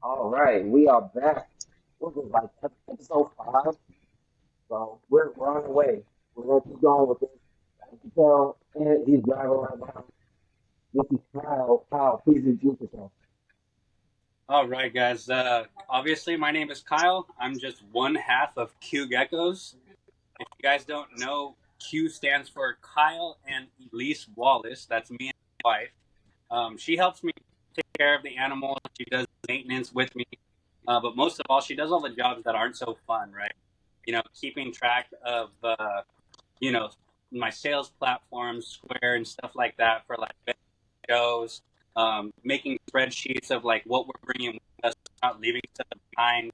All right, we are back. What was it, like episode 5? So we're on the way. We're gonna keep going with this. As you can tell, and he's driving right now. This is Kyle. Kyle, please introduce yourself. All right, guys. Obviously, my name is Kyle. I'm just one half of KEW Geckos. If you guys don't know, Q stands for Kyle and Elise Wallace. That's me and my wife. She helps me take care of the animals. She does maintenance with me. But most of all, she does all the jobs that aren't so fun, right? Keeping track of, you know, my sales platforms, Square, and stuff like that for like shows, making spreadsheets of like what we're bringing with us, not leaving stuff behind.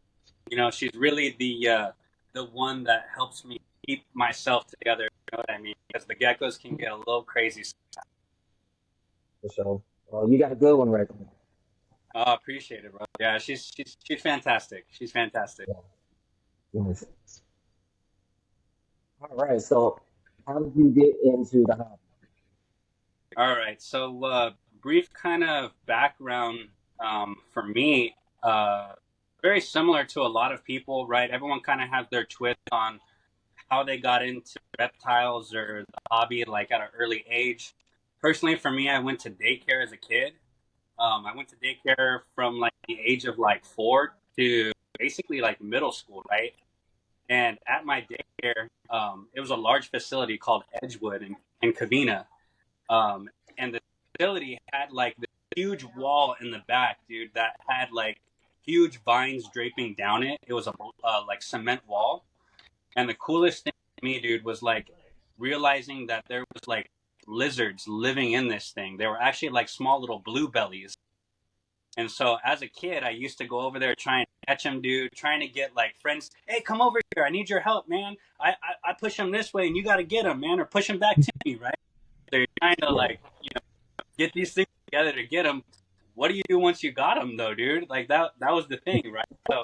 She's really the one that helps me keep myself together. You know what I mean? Because the geckos can get a little crazy. For sure. You got a good one right there. Oh, appreciate it, bro. Yeah, she's fantastic. She's fantastic. Yes. All right. So, how did you get into the hobby? All right, so brief kind of background for me. Very similar to a lot of people, right? Everyone kind of has their twist on how they got into reptiles or the hobby like at an early age. Personally, for me, I went to daycare as a kid. I went to daycare from like the age of like 4 to basically like middle school, right? And at my daycare, it was a large facility called Edgewood in Covina. And the facility had like this huge wall in the back, dude, that had like huge vines draping down it. It was a like cement wall. And the coolest thing to me, dude, was like realizing that there was like lizards living in this thing. They were actually like small little blue bellies. And so as a kid, I used to go over there trying to catch them, dude, trying to get like friends. Hey, come over here. I need your help, man. I push them this way and you got to get them, man, or push them back to me, right? They're trying to Yeah. like, get these things together to get them. What do you do once you got them, though, dude? Like that was the thing, right? So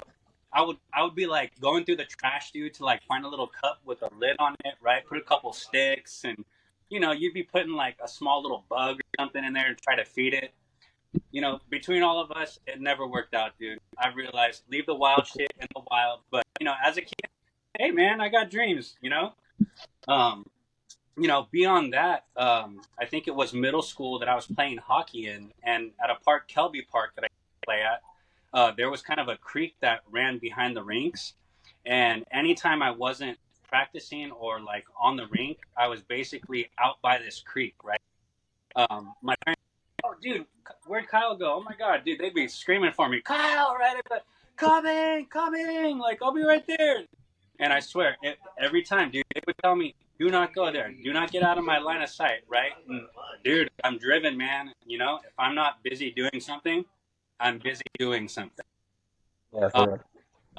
I would be like going through the trash, dude, to like find a little cup with a lid on it, right? Put a couple sticks, and you'd be putting like a small little bug or something in there and try to feed it. Between all of us, it never worked out, dude. I realized leave the wild shit in the wild. But as a kid, hey man, I got dreams. Um, beyond that, I think it was middle school that I was playing hockey in, and at a park, Kelby Park, that I play at, there was kind of a creek that ran behind the rinks, and anytime I wasn't practicing or like on the rink, I was basically out by this creek, right? My parents, oh dude, where'd Kyle go? Oh my god, dude, they'd be screaming for me, Kyle, right? I'd be like, coming, coming, like I'll be right there. And I swear, every time, dude, they would tell me, "Do not go there. Do not get out of my line of sight." Right, and, dude, I'm driven, man. If I'm not busy doing something, I'm busy doing something. Yeah, Uh, for real.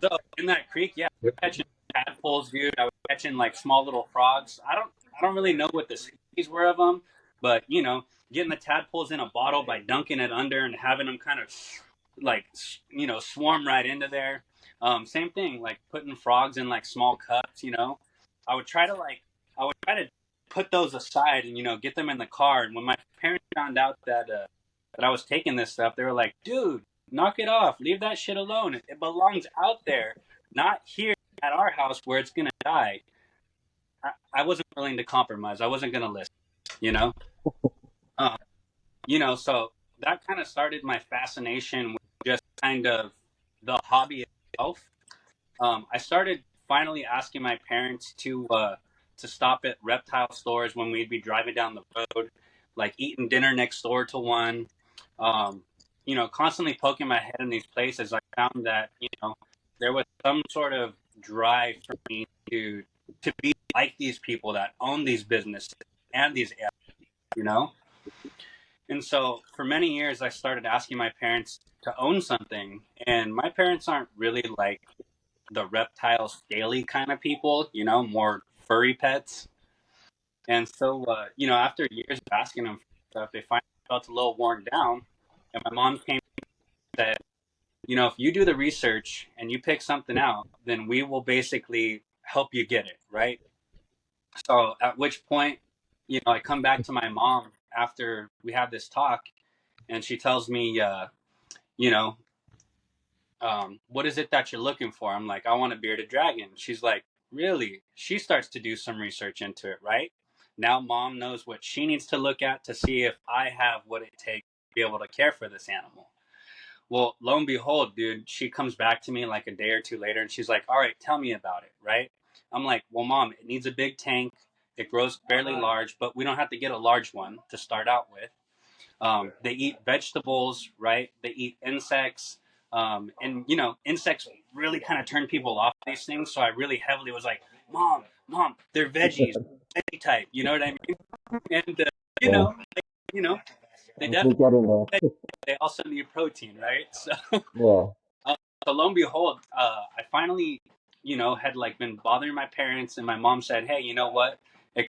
so in that creek, yeah, catching tadpoles, dude. I was catching like small little frogs. I don't really know what the species were of them, but getting the tadpoles in a bottle by dunking it under and having them kind of like swarm right into there. Same thing, like putting frogs in like small cups. I would try to put those aside and get them in the car. And when my parents found out that I was taking this stuff, they were like, "Dude, knock it off. Leave that shit alone. It belongs out there, not here at our house where it's gonna die." I wasn't willing to compromise. I wasn't gonna listen. You know. Um, so that kind of started my fascination with just kind of the hobby itself. I started finally asking my parents to stop at reptile stores when we'd be driving down the road, like eating dinner next door to one. Constantly poking my head in these places. I found that there was some sort of drive for me to be like these people that own these businesses and these areas, you know. And so for many years, I started asking my parents to own something, and my parents aren't really like the reptile scaly kind of people, more furry pets. And so, after years of asking them for stuff, they finally felt a little worn down. And my mom came and said, if you do the research and you pick something out, then we will basically help you get it, right? So at which point, I come back to my mom after we have this talk, and she tells me, you know, what is it that you're looking for? I'm like, I want a bearded dragon. She's like, really? She starts to do some research into it, right? Now mom knows what she needs to look at to see if I have what it takes to be able to care for this animal. Well, lo and behold, dude, she comes back to me like a day or two later and she's like, all right, tell me about it, right? I'm like, well, mom, it needs a big tank. It grows fairly large, but we don't have to get a large one to start out with. They eat vegetables, right? They eat insects. And, you know, insects really kind of turn people off these things. So I really heavily was like, mom, they're veggies, veggie type. You know what I mean? And, Yeah. you know, they I think definitely, that in there. they also need protein, right? So, Yeah. uh, so lo and behold, I finally, you know, had like been bothering my parents, and my mom said, "Hey, you know what?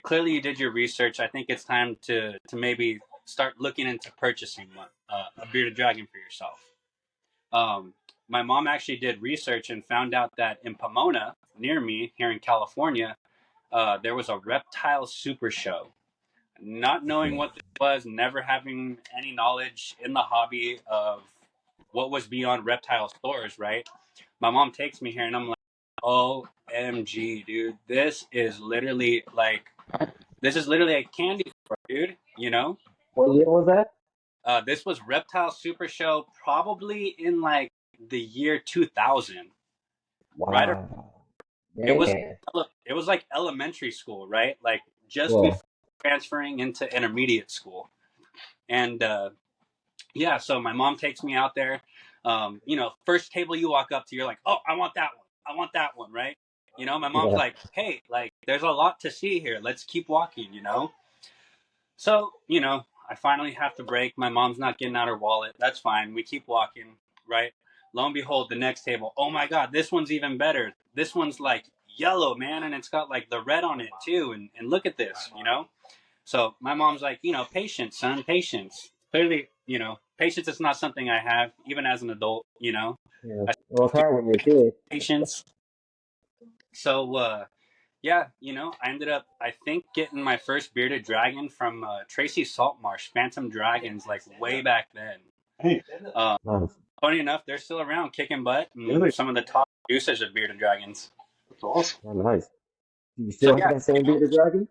Clearly, you did your research. I think it's time to maybe start looking into purchasing one, a bearded dragon for yourself." Um, my mom actually did research and found out that in Pomona, near me here in California, there was a reptile super show. Not knowing what this was, never having any knowledge in the hobby of what was beyond reptile stores, right? My mom takes me here and I'm like, OMG, dude, this is literally a candy store, dude, you know? What year was that? This was Reptile Super Show probably in like the year 2000, right? Wow. It was Man. it was like elementary school, right? Like just Yeah. before transferring into intermediate school. And yeah, so my mom takes me out there. You know, first table you walk up to, you're like, oh, I want that one. I want that one, right? You know, my mom's Yeah. like, hey, like, there's a lot to see here. Let's keep walking, you know? So, you know, I finally have to break. My mom's not getting out her wallet. That's fine. We keep walking, right? Lo and behold, the next table. Oh my God, this one's even better. This one's like yellow, man, and it's got like the red on it too. And look at this, you know? So my mom's like, you know, patience, son, patience. Clearly, you know, patience is not something I have, even as an adult, you know. Yeah. I Well, it's still hard when you're a kid. patience. So yeah, you know, I ended up, I think, getting my first bearded dragon from Tracy Saltmarsh, Phantom Dragons, like way back then. Uh, Nice. Funny enough, they're still around kicking butt and Really? some of the top producers of bearded dragons. That's awesome. Oh, nice. Do you So still have yeah, that you same know, bearded dragon?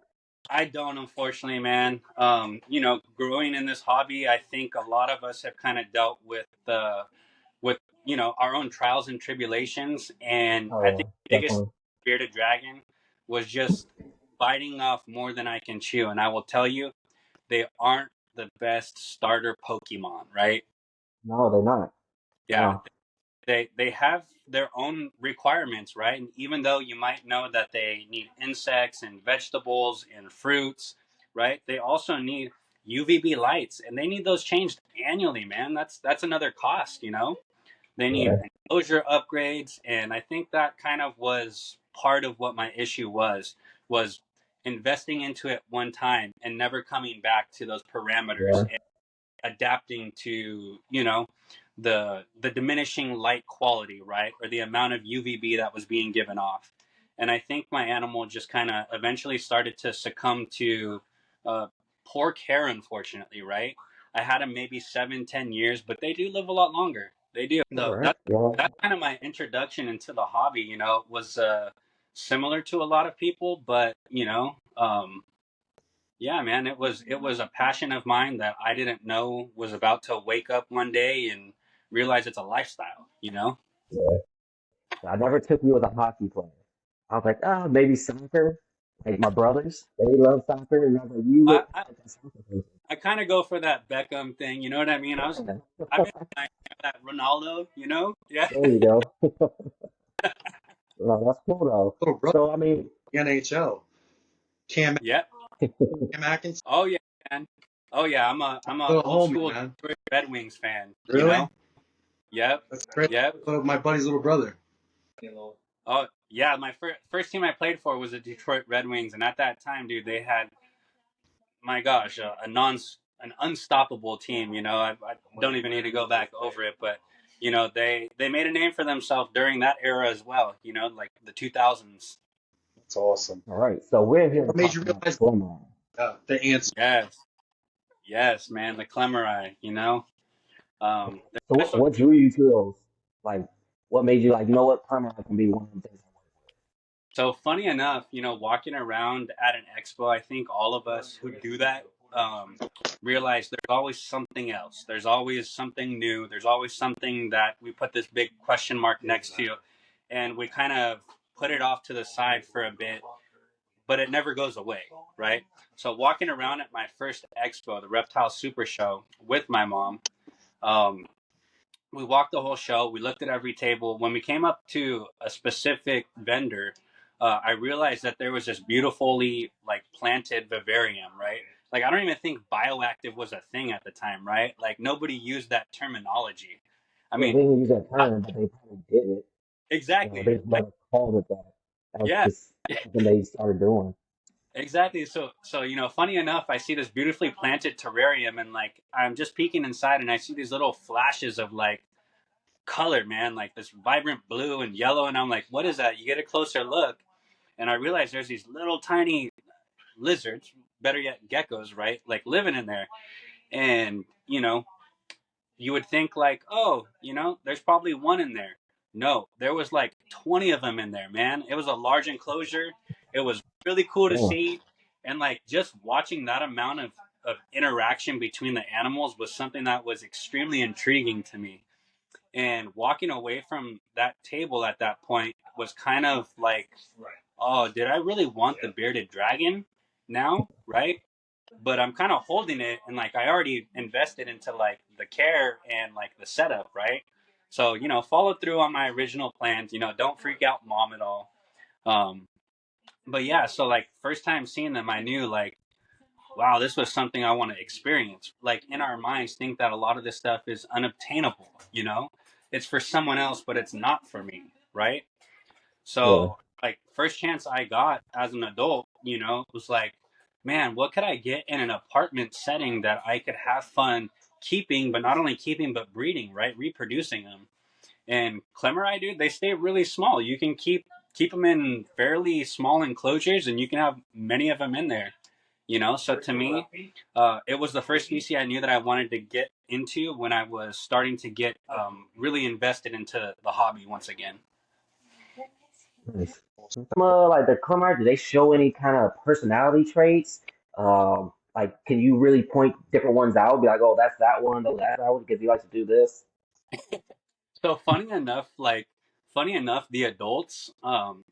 I don't, unfortunately, man. You know, growing in this hobby, I think a lot of us have kind of dealt with you know our own trials and tribulations, and I think Oh, the yeah. biggest Definitely. bearded dragon was just biting off more than I can chew. And I will tell you, they aren't the best starter Pokemon, right? No, they're not. Yeah, No. they have their own requirements, right? And even though you might know that they need insects and vegetables and fruits, right? They also need UVB lights, and they need those changed annually, man. That's another cost, you know. They need Yeah. enclosure upgrades, and I think that kind of was part of what my issue was investing into it one time and never coming back to those parameters Yeah. and adapting to, you know, the diminishing light quality, right, or the amount of UVB that was being given off. And I think my animal just kind of eventually started to succumb to uh, poor care, unfortunately, right? I had them maybe 7, 10 years, but they do live a lot longer. They do. All So right. Yeah. that's kind of my introduction into the hobby. You know, it was similar to a lot of people, but you know, yeah, man, it was a passion of mine that I didn't know was about to wake up one day and realize it's a lifestyle. You know, Yeah. I never took you as a hockey player. I was like, oh, maybe soccer. Like my brothers, they love soccer, and I was like, you I look I, like a soccer person. I kind of go for that Beckham thing. You know what I mean? I've been like that Ronaldo. You know? Yeah, There you go. No, that's cool though. Little brother, So I mean, NHL. Cam, yeah. Cam Atkins, Oh yeah, man. Oh yeah. I'm a little old homie, school man. Detroit Red Wings fan. You Really? know? Yep. That's great. Yep. My buddy's little brother. Oh yeah. My first team I played for was the Detroit Red Wings, and at that time, dude, they had my gosh, an unstoppable team. You know, I don't even need to go back over it, but you know, they made a name for themselves during that era as well. You know, like the 2000s. That's awesome. all right. So we're here to What made talk you about realize Glimmer. the answer? Yes, yes, man, the Klemmeri. You know, So they're special. what drew you to those? Like, What made you like, you know what, Clemmer can be one of them things I work So funny enough, walking around at an expo, I think all of us who do that realize there's always something else. There's always something new. There's always something that we put this big question mark next to, and we kind of put it off to the side for a bit, but it never goes away, right? So walking around at my first expo, the Reptile Super Show, with my mom, um, we walked the whole show. We looked at every table. When we came up to a specific vendor, I realized that there was this beautifully like planted vivarium, right? Like I don't even think bioactive was a thing at the time, right? Like nobody used that terminology. I with. Yeah, mean, they didn't use that uh, term, but they probably did it. exactly. They just Like never called it that. That was yeah, just something they started doing. exactly. So funny enough, I see this beautifully planted terrarium, and like I'm just peeking inside, and I see these little flashes of like color, man, like this vibrant blue and yellow, and I'm like, what is that? You get a closer look, and I realize there's these little tiny lizards, better yet, geckos, right? Like living in there, and you would think like, oh, there's probably one in there. No, there was like 20 of them in there, man. It was a large enclosure. It was really cool to Yeah. see, and like just watching that amount of interaction between the animals was something that was extremely intriguing to me. And walking away from that table at that point was kind of like, oh, did I really want the bearded dragon now? Right? But I'm kind of holding it, and like I already invested into like the care and like the setup, right? So, follow through on my original plans, don't freak out mom at all. Um, but yeah, so like first time seeing them, I knew like, wow, this was something I want to experience. Like in our minds, think that a lot of this stuff is unobtainable, It's for someone else, but it's not for me, right? Yeah. So, like, first chance I got as an adult, was like, man, what could I get in an apartment setting that I could have fun keeping, but not only keeping, but breeding, right? Reproducing them. And Klemmeri, dude, they stay really small. You can keep them in fairly small enclosures, and you can have many of them in there. So to me, it was the first species I knew that I wanted to get into when I was starting to get really invested into the hobby once again. Nice. Like the Clemmer, do they show any kind of personality traits? Like, can you really point different ones out? Be like, oh, that's that one, oh, that's that one, because he likes to do this. So funny enough, the adults,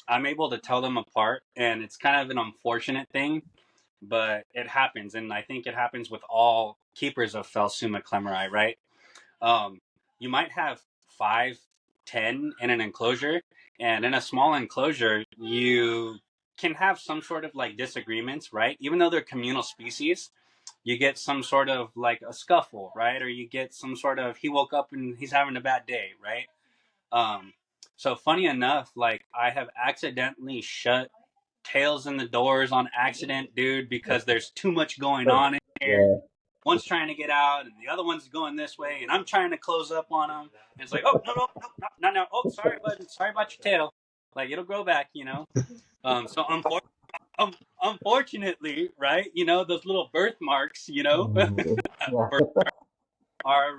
I'm able to tell them apart, and it's kind of an unfortunate thing, but it happens, and I think it happens with all keepers of Phelsuma Klemmeri, right? Um, you might have 5, 10 in an enclosure, and in a small enclosure, you can have some sort of like disagreements, right? Even though they're communal species, you get some sort of like a scuffle, right? Or you get some sort of he woke up and he's having a bad day, right? Um, so funny enough, like I have accidentally shut tails in the doors on accident, dude, because there's too much going on in there. Yeah, One's trying to get out, and the other one's going this way, and I'm trying to close up on them. And it's like, oh no, no, no, no, no, no. Oh, sorry, bud. Sorry about your tail. Like it'll grow back. So unfortunately, right? Those little birthmarks. mm, yeah, Are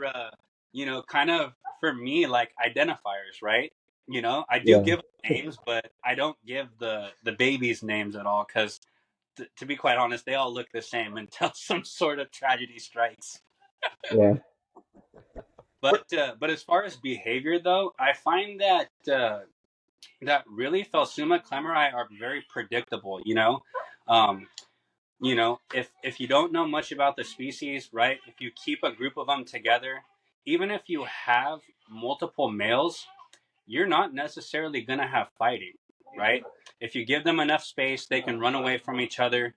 kind of for me like identifiers, right? I do yeah, give names, but I don't give the babies names at all because to be quite honest, they all look the same until some sort of tragedy strikes. yeah. But as far as behavior though, I find that really Phelsuma Klemmeri are very predictable. Um, if you don't know much about the species, right? If you keep a group of them together, even if you have multiple males, you're not necessarily going to have fighting, right? If you give them enough space, they can run away from each other.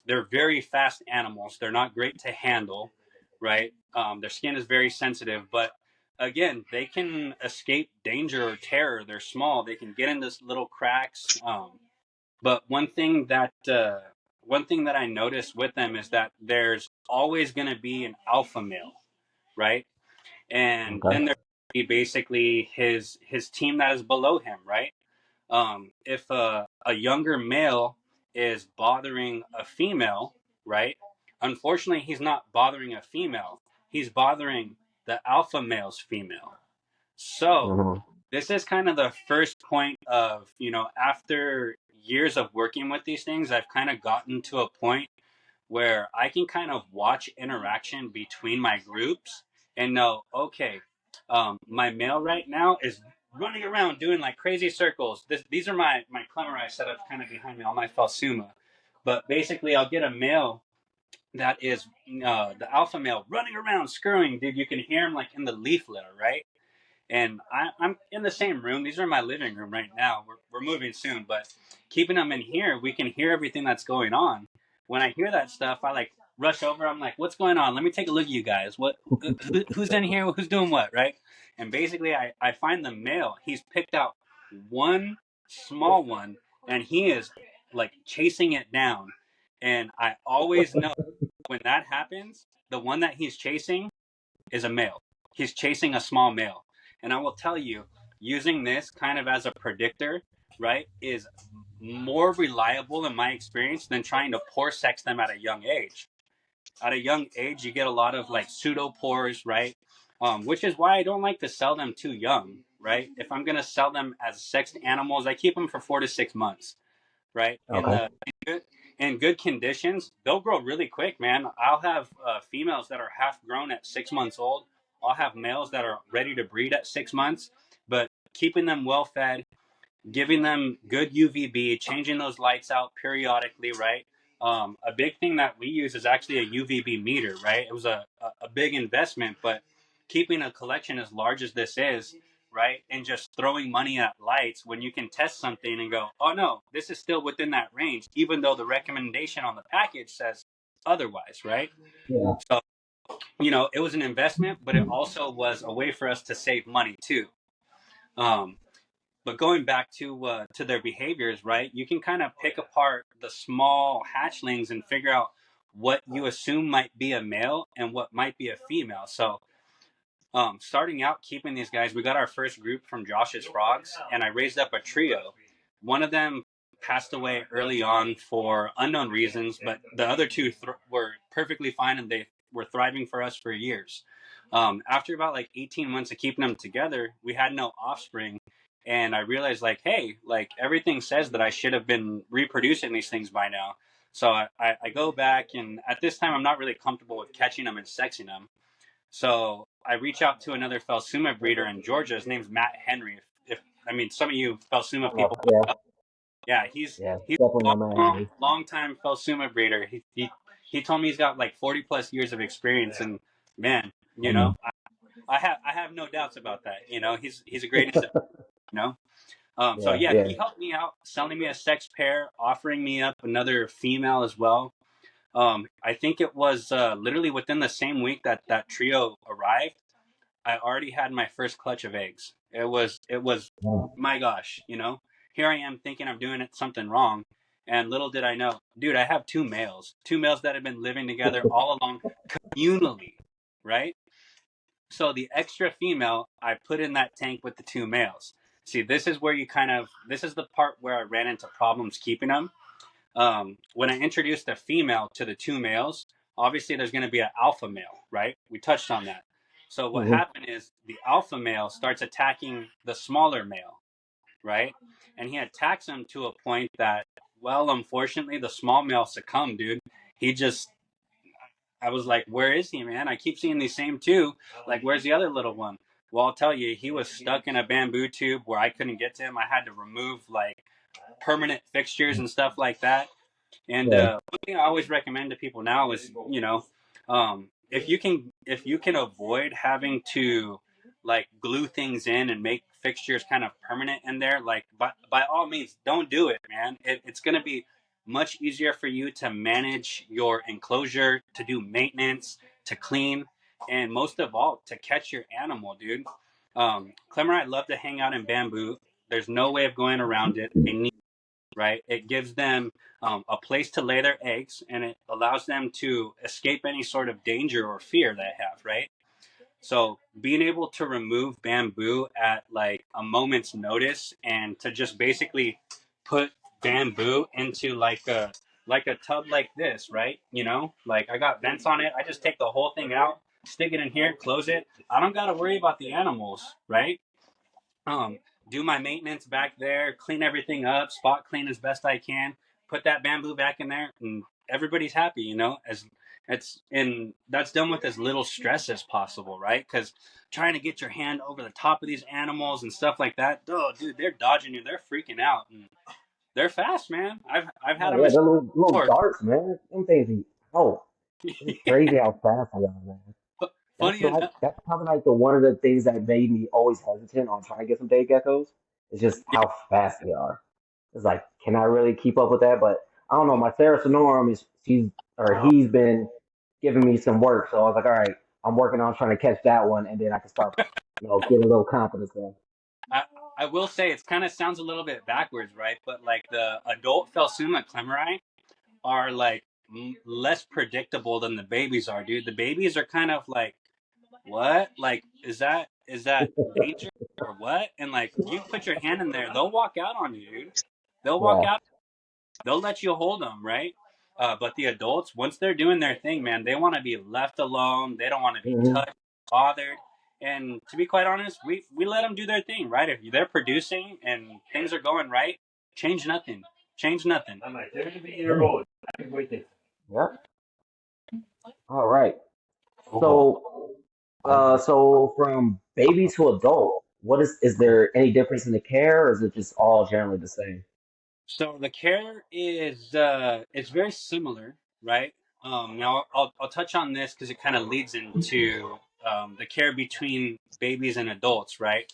They're very fast animals. They're not great to handle, right? Their skin is very sensitive, but again, they can escape danger or terror. They're small. They can get into little cracks. But one thing that I noticed with them is that there's always going to be an alpha male, right? And Okay, then there's basically his team that is below him, right? If a younger male is bothering a female, right? Unfortunately, he's not bothering a female. He's bothering the alpha male's female. So this is kind of the first point of, after years of working with these things, I've kind of gotten to a point where I can kind of watch interaction between my groups and know, okay, my male right now is running around doing like crazy circles. These are my Klemmeri set up kind of behind me, all my Phelsuma. But basically, I'll get a male that is the alpha male running around scurrying, dude. You can hear him like in the leaf litter, right? And I'm in the same room. These are my living room right now. We're moving soon, but keeping them in here, we can hear everything that's going on. When I hear that stuff, I like rush over. I'm like, "What's going on? Let me take a look at you guys. Who's in here? Who's doing what?" Right? And basically, I find the male. He's picked out one small one, and he is like chasing it down. And I always know when that happens, the one that he's chasing is a male. He's chasing a small male. And I will tell you, using this kind of as a predictor, right, is more reliable in my experience than trying to pour sex them at a young age. At a young age, you get a lot of like pseudo pours, right? Which is why I don't like to sell them too young, right? If I'm going to sell them as sexed animals, I keep them for 4 to 6 months, right? Okay. In good conditions, they'll grow really quick, man. I'll have females that are half grown at 6 months old. I'll have males that are ready to breed at 6 months. But keeping them well fed, giving them good UVB, changing those lights out periodically, right? A big thing that we use is actually a UVB meter, right? It was a big investment, but keeping a collection as large as this is, right, and just throwing money at lights when you can test something and go, oh no, this is still within that range, even though the recommendation on the package says otherwise, right? Yeah. So, it was an investment, but it also was a way for us to save money too. Um, but going back to their behaviors, right? You can kind of pick apart the small hatchlings and figure out what you assume might be a male and what might be a female. So, starting out keeping these guys, we got our first group from Josh's Frogs, and I raised up a trio. One of them passed away early on for unknown reasons, but the other two were perfectly fine and they were thriving for us for years. After about like 18 months of keeping them together, we had no offspring. And I realized, like, hey, like everything says that I should have been reproducing these things by now. So I go back, and at this time, I'm not really comfortable with catching them and sexing them. So I reach out to another Phelsuma breeder in Georgia. His name's Matt Henry. If I mean, some of you Phelsuma people, Yeah. yeah, he's Yeah. he's Definitely a my long, man. long time Phelsuma breeder. He told me he's got like 40 plus years of experience, and man, Mhm. I have no doubts about that. He's a great individual. You know. So Yeah. yeah, Yeah. he helped me out, selling me a sex pair, offering me up another female as well. I think it was literally within the same week that that trio arrived. I already had my first clutch of eggs. It was Yeah. my gosh, here I am thinking I'm doing it something wrong, and little did I know, dude, I have two males that have been living together all along communally, right? So the extra female I put in that tank with the two males. See, this is where this is the part where I ran into problems keeping them. When I introduced a female to the two males, obviously there's going to be an alpha male, right? We touched on that. So what Mhm. happened is the alpha male starts attacking the smaller male, right? And he attacks him to a point that, well, unfortunately, the small male succumbed, dude. He just, I was like, where is he, man? I keep seeing these same two. Like, where's the other little one? Well, I'll tell you, he was stuck in a bamboo tube where I couldn't get to him. I had to remove like permanent fixtures and stuff like that. And Yeah. one thing I always recommend to people now is, if you can avoid having to like glue things in and make fixtures kind of permanent in there, like by all means, don't do it, man. It's going to be much easier for you to manage your enclosure, to do maintenance, to clean, and most of all, to catch your animal, dude. Clemmer, I love to hang out in bamboo. There's no way of going around it. They need, right? It gives them a place to lay their eggs, and it allows them to escape any sort of danger or fear they have, right? So being able to remove bamboo at like a moment's notice and to just basically put bamboo into like a tub like this, right? Like I got vents on it. I just take the whole thing out, stick it in here, close it. I don't got to worry about the animals, right? um, do my maintenance back there, clean everything up, spot clean as best I can, put that bamboo back in there, and everybody's happy, you know. As it's and that's done with as little stress as possible, right? Because trying to get your hand over the top of these animals and stuff like that, oh, dude, they're dodging you, they're freaking out, and they're fast, man. I've had Oh them yeah, as the little before. darts, man. Them things. Oh, it's crazy how fast they are, man. Funny enough, That's probably like the one of the things that made me always hesitant on trying to get some day geckos. Is just how fast they are. It's like, can I really keep up with that? But I don't know. My Sarah Sonorum is he's been giving me some work, so I was like, all right, I'm working on trying to catch that one, and then I can start, getting a little confidence there. I, I will say it kind of sounds a little bit backwards, right? But like the adult Phelsuma Klemmeri are like less predictable than the babies are, dude. The babies are kind of like, what? Like, is that danger or what? And like, you put your hand in there, they'll walk out on you, dude. They'll walk Yeah. out. They'll let you hold them, right? But the adults, once they're doing their thing, man, they want to be left alone. They don't want to be Hmm. touched, bothered. And to be quite honest, we let them do their thing, right? If they're producing and things are going right, change nothing. Change nothing. I'm like, they're 7 year Yeah. old. I can wait. Yeah. All right. So, so from baby to adult, is there any difference in the care, or is it just all generally the same? So the care is it's very similar, right? Now I'll touch on this because it kind of leads into the care between babies and adults, right?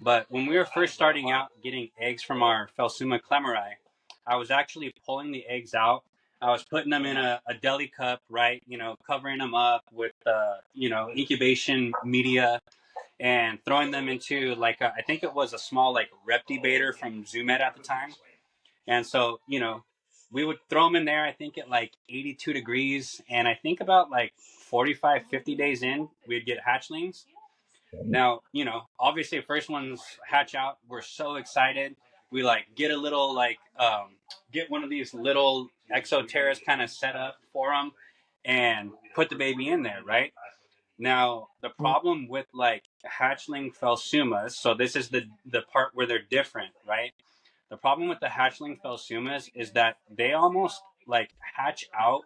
But when we were first starting out getting eggs from our Phelsuma Klemmeri, I was actually pulling the eggs out. I was putting them in a deli cup, right? You know, covering them up with incubation media and throwing them into like I think it was a small like reptibator from Zoomed at the time. And so, we would throw them in there, I think at like 82 degrees. And I think about like 45, 50 days in, we'd get hatchlings. Now, obviously, first ones hatch out. We're so excited. We like get a little get one of these little exoterras kind of set up for them and put the baby in there, right? Now, the problem with like hatchling Phelsumas, so this is the part where they're different, right? The problem with the hatchling Phelsumas is that they almost like hatch out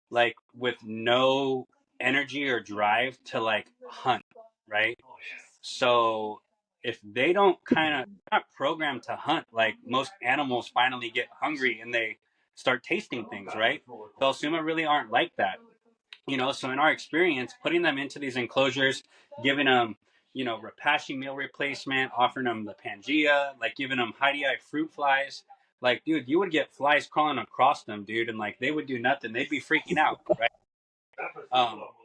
like with no energy or drive to like hunt, right? So if they don't kind of not programmed to hunt, like most animals finally get hungry and they start tasting things, right? Phelsuma really aren't like that. So in our experience, putting them into these enclosures, giving them, Repashy meal replacement, offering them the Pangea, like giving them Heidi fruit flies. Like, dude, you would get flies crawling across them, dude, and like they would do nothing. They'd be freaking out, right?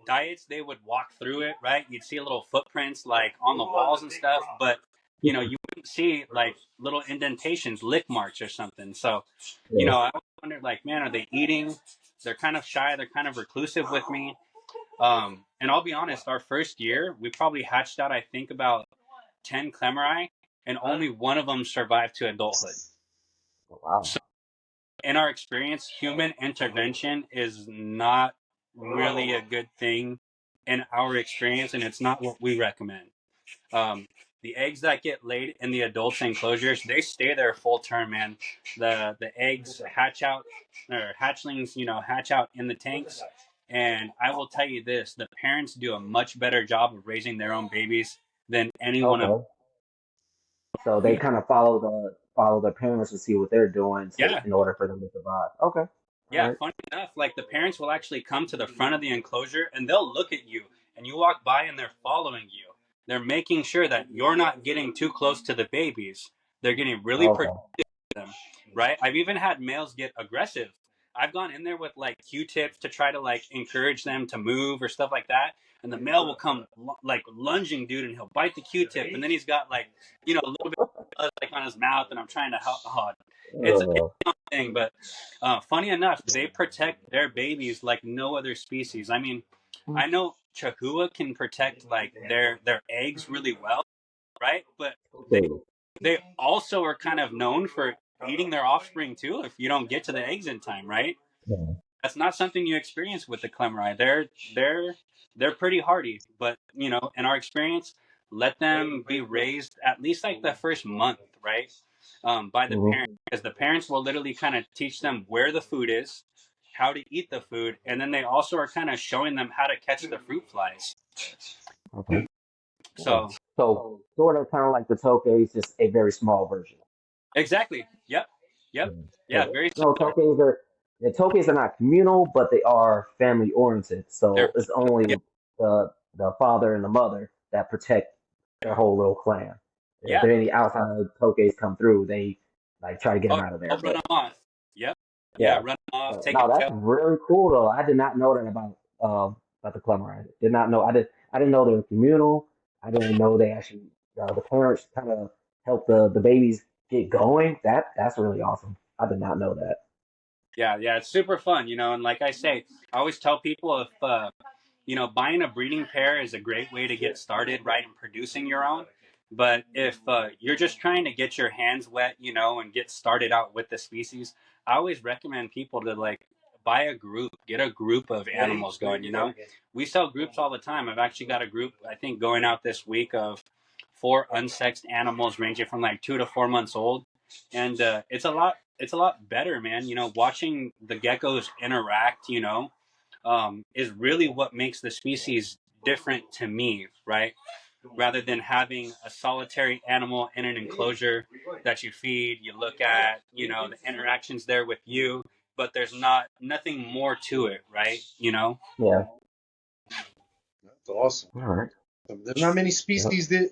Diets, they would walk through it, right? You'd see little footprints like on the walls and stuff, but you wouldn't see like little indentations, lick marks or something. So, Yeah. I wondered, like, man, are they eating? They're kind of shy. They're kind of reclusive with me. And I'll be honest, our first year, we probably hatched out, I think, about 10 Klemmeri, and only one of them survived to adulthood. Wow. So, in our experience, human intervention is not really a good thing in our experience, and it's not what we recommend. Um, the eggs that get laid in the adult enclosures, they stay there full term, man. The eggs hatch out, or hatchlings, hatch out in the tanks. And I will tell you this: the parents do a much better job of raising their own babies than anyone else. Okay. So they kind of follow their parents to see what they're doing Yeah, in order for them to survive. Okay. All yeah. right. Funny enough, like the parents will actually come to the front of the enclosure and they'll look at you, and you walk by and they're following you. They're making sure that you're not getting too close to the babies. They're getting really Okay. them, right? I've even had males get aggressive. I've gone in there with like Q-tips to try to like encourage them to move or stuff like that, and the male will come like lunging, dude, and he'll bite the Q-tip, and then he's got like a little bit of blood, like on his mouth, and I'm trying to help. Oh, it's Uh, a thing, but funny enough, they protect their babies like no other species. I mean, I know Chahua can protect like their eggs really well, right? But they okay. they also are kind of known for eating their offspring too if you don't get to the eggs in time, right? Yeah. That's not something you experience with the Clemeri. They're pretty hardy, but in our experience, let them be raised at least like the first month, right? By the Mm-hmm. parents, because the parents will literally kind of teach them where the food is, how to eat the food, and then they also are kind of showing them how to catch the fruit flies. Okay. Yeah. So So sort of kind of like the Tokay, just a very small version. exactly, yep, yep, yeah, Because very no, similar. Tokays are not communal, but they are family oriented. They're So it's yeah, only the father and the mother that protect their whole little clan. If yeah. any outside Tokays come through, they like try to get Oh, them out of there. they'll run But them off. Yep, yeah, yeah, run them off, take a no, that's tail. really cool though. I did not know that about the Klemmeri. Did not know. I didn't know they were communal. I didn't know they actually the parents kind of help the babies get going. That's really awesome. I did not know that. Yeah, yeah, it's super fun, and like I say, I always tell people if buying a breeding pair is a great way to get started, right, in producing your own. But if you're just trying to get your hands wet, and get started out with the species, I always recommend people to like buy a group, get a group of animals going. We sell groups all the time. I've actually got a group, I think, going out this week of 4 unsexed animals ranging from like 2 to 4 months old, and it's a lot better, man. Watching the geckos interact, is really what makes the species different to me, right? Rather than having a solitary animal in an enclosure that you feed, you look at, the interactions there with you, but there's nothing more to it, right? Yeah. That's awesome. All right. There's not many Yep. species that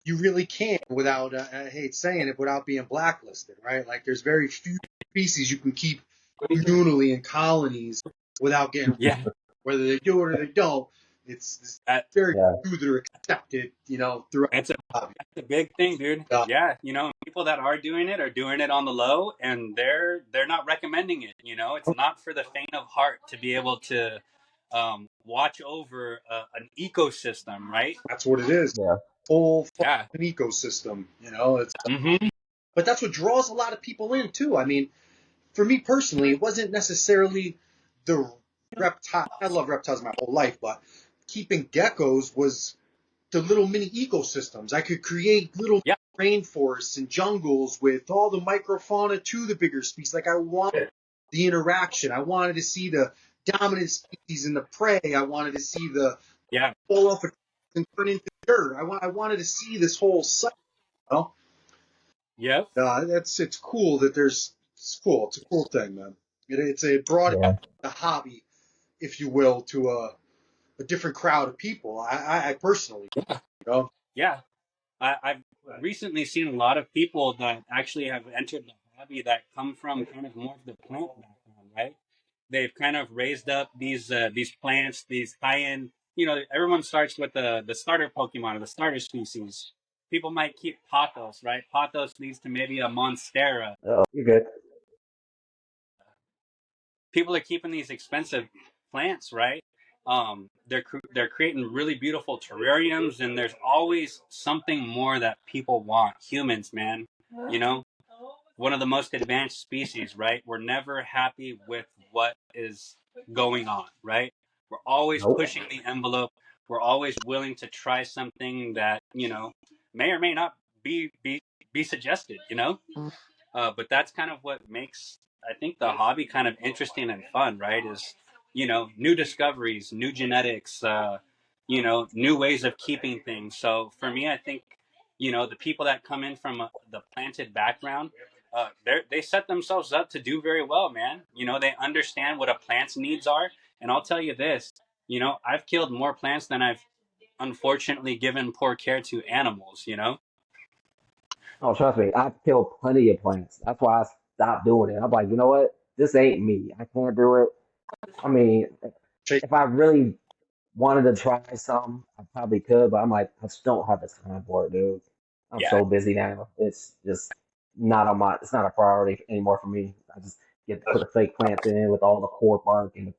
you really can without, I hate saying it, without being blacklisted, right? Like there's very few species you can keep communally in colonies without getting, Yeah, whether they do it or they don't. It's that, very Yeah. few that are accepted, throughout it's a the hobby. It's a big thing, dude. Yeah, people that are doing it on the low, and they're not recommending it. It's not for the faint of heart to be able to watch over an ecosystem, right? That's what it is. Yeah. Full Yeah. fucking ecosystem, It's Mm-hmm. but that's what draws a lot of people in too. I mean, for me personally, it wasn't necessarily the reptile. I love reptiles my whole life, but keeping geckos was the little mini ecosystems. I could create little Yeah. rainforests and jungles with all the microfauna to the bigger species. Like I wanted the interaction. I wanted to see the dominant species in the prey. I wanted to see the Yeah. fall off a and turn into dirt. I wanted to see this whole cycle. You know? Yep. It's cool that it's cool. It's a cool thing, man. It brought Yeah. the hobby, if you will, to a different crowd of people. I personally, Yeah. you know, Yeah. I've recently seen a lot of people that actually have entered the hobby that come from kind of more of the plant background, right? They've kind of raised up these plants, these high-end. Everyone starts with the starter Pokemon or the starter species. People might keep Pathos, right? Pathos leads to maybe a Monstera. Oh, you're good. People are keeping these expensive plants, right? They're creating really beautiful terrariums, and there's always something more that people want. Humans, man, you know, one of the most advanced species, right? We're never happy with what is going on, right? We're always Nope. pushing the envelope. We're always willing to try something that may or may not be suggested. But that's kind of what makes, I think, the hobby kind of interesting and fun, right? Is new discoveries, new genetics, new ways of keeping things. So for me, I think the people that come in from the planted background, they set themselves up to do very well, man. They understand what a plant's needs are, and I'll tell you this: I've killed more plants than I've unfortunately given poor care to animals. Oh, trust me, I've killed plenty of plants. That's why I stopped doing it. I'm like, you know what? This ain't me. I can't do it. I mean, chase. if I really wanted to try some, I probably could, but I'm like, I just don't have the time for it, dude. I'm Yeah, so busy now. It's just it's not a priority anymore for me. I just get to put the fake plants in with all the core bark and the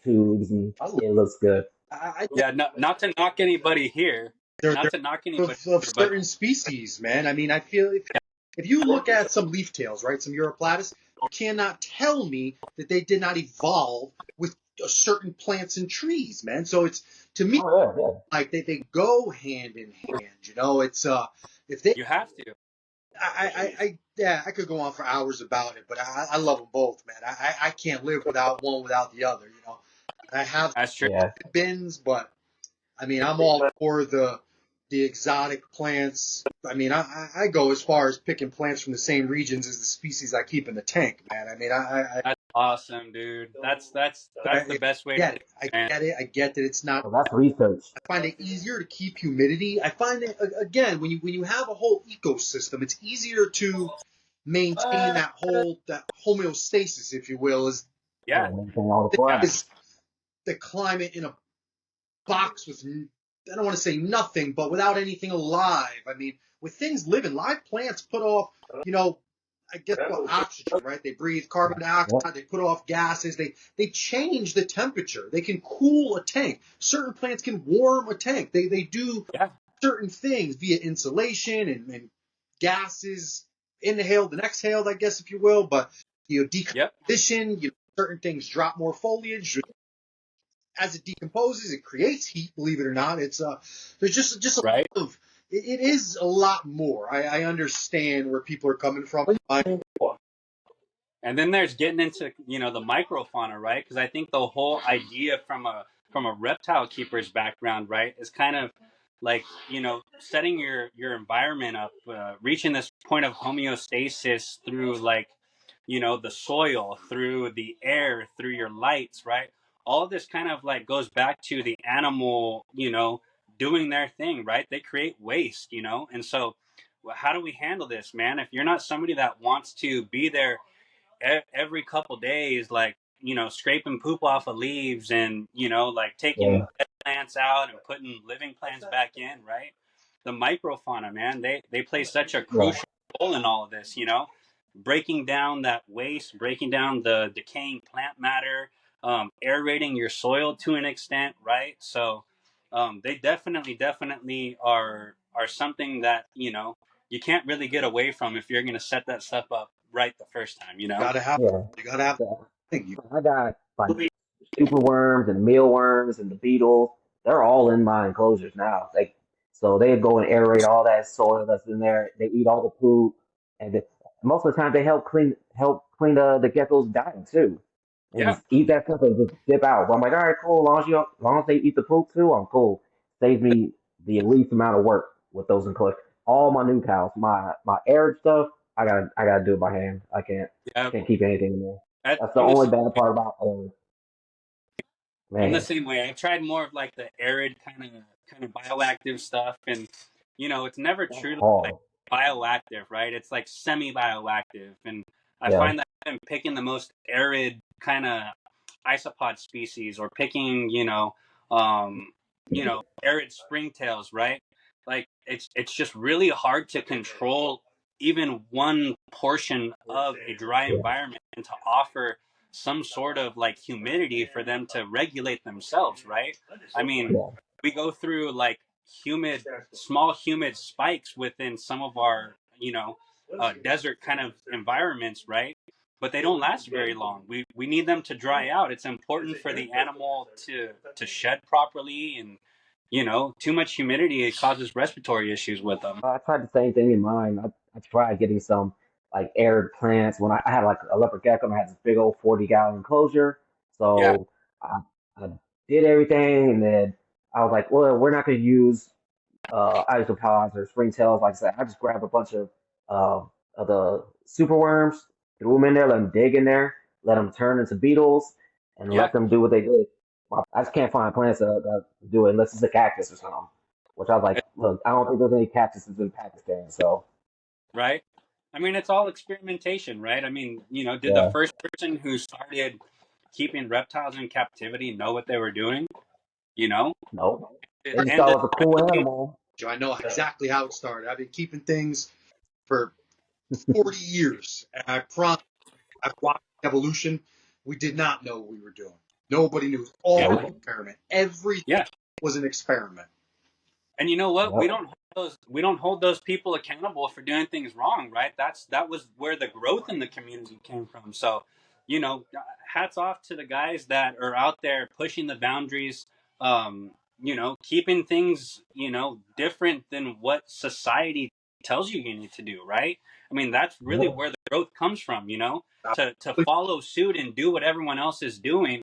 tubes, and I love. it looks good. I yeah. Not to knock anybody here, they're not to knock anybody of here, but certain species, man. I mean, I feel if you look at some leaf tails, right, some Europlatus, you cannot tell me that they did not evolve with certain plants and trees, man. So it's, to me, Oh yeah, yeah. like they go hand in hand. It's if they, You have to. yeah, I could go on for hours about it, but I love them both, man. I can't live without one without the other. I have That's true. Yeah. bins, but I mean, I'm all for the exotic plants. I mean, I go as far as picking plants from the same regions as the species I keep in the tank, man. I mean, That's awesome, dude. That's the best way to get do it. I it, man. get it. I get that it's not. So that's research. I find it easier to keep humidity. I find that again, when you have a whole ecosystem, it's easier to maintain that homeostasis, if you will, is Yeah, Yeah, maintain all the yeah, parameters. is the climate in a box with, I don't want to say nothing, but without anything alive. I mean, with things living, live plants put off, you know, I guess what, oxygen, right? They breathe carbon Yep. dioxide, they put off gases, they change the temperature. They can cool a tank. Certain plants can warm a tank. They do yeah. certain things via insulation and gases inhaled and exhaled, I guess, if you will. But Yep. decomposition, certain things drop more foliage. As it decomposes, it creates heat. Believe it or not, it's there's just a Right. lot of it is a lot more. I understand where people are coming from. And then there's getting into the microfauna, right? Because I think the whole idea from a reptile keeper's background, right, is kind of like setting your environment up, reaching this point of homeostasis through like the soil, through the air, through your lights, right? All this kind of like goes back to the animal, doing their thing, right? They create waste, and so how do we handle this, man? If you're not somebody that wants to be there every couple days, like scraping poop off of leaves, and like taking Yeah. dead plants out and putting living plants back in, right? The microfauna, man, they play such a Yeah. crucial role in all of this. Breaking down that waste, breaking down the decaying plant matter, aerating your soil to an extent, right? So they definitely are something that you can't really get away from if you're going to set that stuff up right the first time, Gotta have Yeah. you gotta have So the thing. I got like super worms and mealworms and the beetles. They're all in my enclosures now. Like, so they go and aerate all that soil that's in there. They eat all the poop, and most of the time they help clean the geckos' diet too. And Yeah, just eat that stuff and just dip out. But I'm like, all right, cool. As long as they eat the poop too, I'm cool. Saves me the least amount of work with those enclosures. All my new cows, my arid stuff, I gotta do it by hand. I can't yeah. can't keep anything in there. That's the I'm the only same. bad part about I'm the man. same way. I've tried more of like the arid kind of bioactive stuff, and it's never That's truly like hard. bioactive, right? It's like semi-bioactive, and I Yeah. find that I'm picking the most arid kind of isopod species, or picking arid springtails, right? Like it's just really hard to control even one portion of a dry Yeah. environment and to offer some sort of like humidity for them to regulate themselves, right? I mean, Yeah. we go through like small humid spikes within some of our desert kind of environments, right? But they don't last very long. We need them to dry out. It's important for the animal to shed properly, and too much humidity, it causes respiratory issues with them. I tried the same thing in mine. I tried getting some like arid plants when I had like a leopard gecko and I had this big old 40-gallon enclosure. Yeah, So I did everything and then I was like, well, we're not gonna use isopods or springtails. Like I said, I just grabbed a bunch uh, of the super worms, threw them in there, let them dig in there, let them turn into beetles, and yeah, let them do what they did. I just can't find plants that do it unless it's a cactus or something. Which I was like, look, I don't think there's any cactuses in Pakistan, so right. I mean, it's all experimentation, right? I mean, did the yeah, first person who started keeping reptiles in captivity know what they were doing? You know, no. it They just thought ended. it was a cool animal. I know exactly how it started. I've been keeping things for 40 years, and I promise I've watched evolution. We did not know what we were doing. Nobody knew. It was all Yeah, an experiment. Everything yeah. was an experiment. And you know what? Yep. We don't hold those people accountable for doing things wrong, right? That was where the growth in the community came from. So hats off to the guys that are out there pushing the boundaries, keeping things, different than what society tells you need to do, right? I mean, that's really Yeah, where the growth comes from, to follow suit and do what everyone else is doing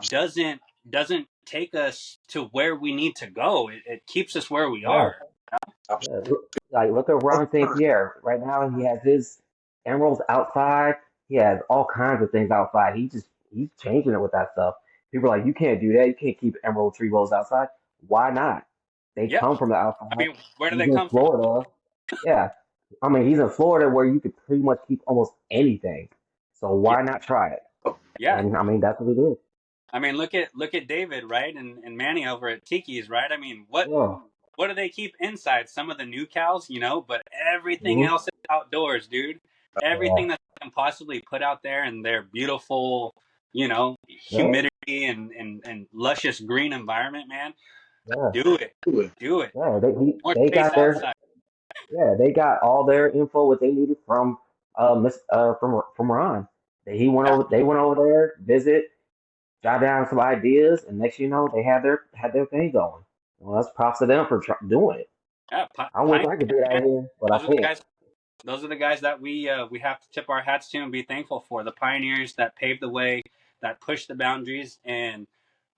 doesn't doesn't take us to where we need to go. It keeps us where we yeah, are. yeah. Look at Ron St. Pierre. Right now, he has his emeralds outside. He has all kinds of things outside. He's changing it with that stuff. People are like, you can't do that. You can't keep emerald tree rolls outside. Why not? They Yeah, come from the I outside. mean, where do He's they in come from? Florida. Yeah, I mean, he's in Florida where you could pretty much keep almost anything. So Yeah, why not try it? yeah. And I mean, that's what he did. I mean, look at David, right, and Manny over at Tiki's, right? I mean, Yeah. what do they keep inside? Some of the new cows, but everything Hmm. else is outdoors, dude. Yeah. Everything that they can possibly put out there in their beautiful, Yeah. humidity and luscious green environment, man. Yeah. Do it, Do it. do it. Yeah. More They space got their outside. yeah, they got all their info what they needed from from Ron. Yeah, They went over there, visit, jot down some ideas, and next you know they had their thing going. Well, that's props to them for doing it. yeah. I wish Pioneer, I could do that man. here, but I Those are the can't. guys. Those are the guys that we have to tip our hats to and be thankful for. The pioneers that paved the way, that pushed the boundaries, and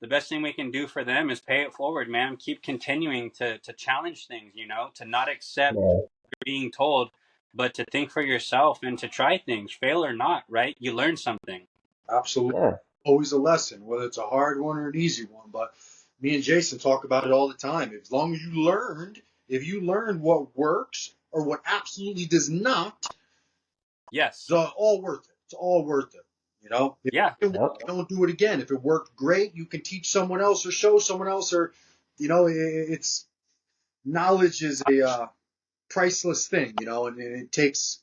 the best thing we can do for them is pay it forward, man. Keep continuing to challenge things, to not accept Yeah. being told, but to think for yourself and to try things, fail or not, right? You learn something. Absolutely. Yeah. Always a lesson, whether it's a hard one or an easy one. But me and Jason talk about it all the time. As long as if you learned what works or what absolutely does not, Yes. it's all worth it. It's all worth it. If Yeah. it Yep. worked, don't do it again. If it worked, great. You can teach someone else or show someone else, or it's knowledge is a priceless thing, and it takes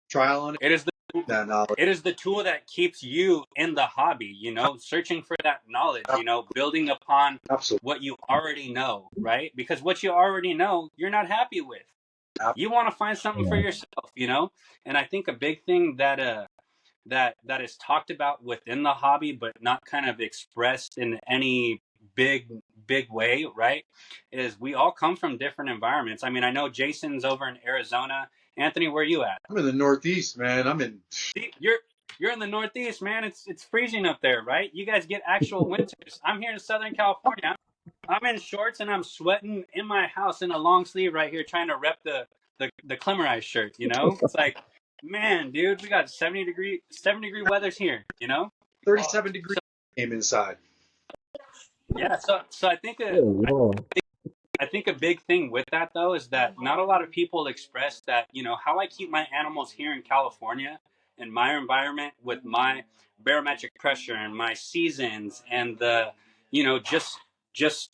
trial and It is the that knowledge. it is the tool that keeps you in the hobby, searching for that knowledge, building upon Absolutely. what you already know, right? Because what you already know, you're not happy with. You want to find something for Yeah. yourself. And I think a big thing that is talked about within the hobby but not kind of expressed in any big way, right, is we all come from different environments. I mean, I know Jason's over in Arizona. Anthony, where are you at? I'm in the Northeast, man. I'm in. See, you're in the Northeast, man. It's freezing up there, right? You guys get actual winters. I'm here in Southern California. I'm in shorts and I'm sweating in my house in a long sleeve right here, trying to rep the Klemmeri shirt. It's like, man, dude, we got 70-degree weathers here. 37 So degrees came inside. yeah, so I think Yeah. Yeah. I think a big thing with that though is that not a lot of people express that, how I keep my animals here in California in my environment with my barometric pressure and my seasons and the, just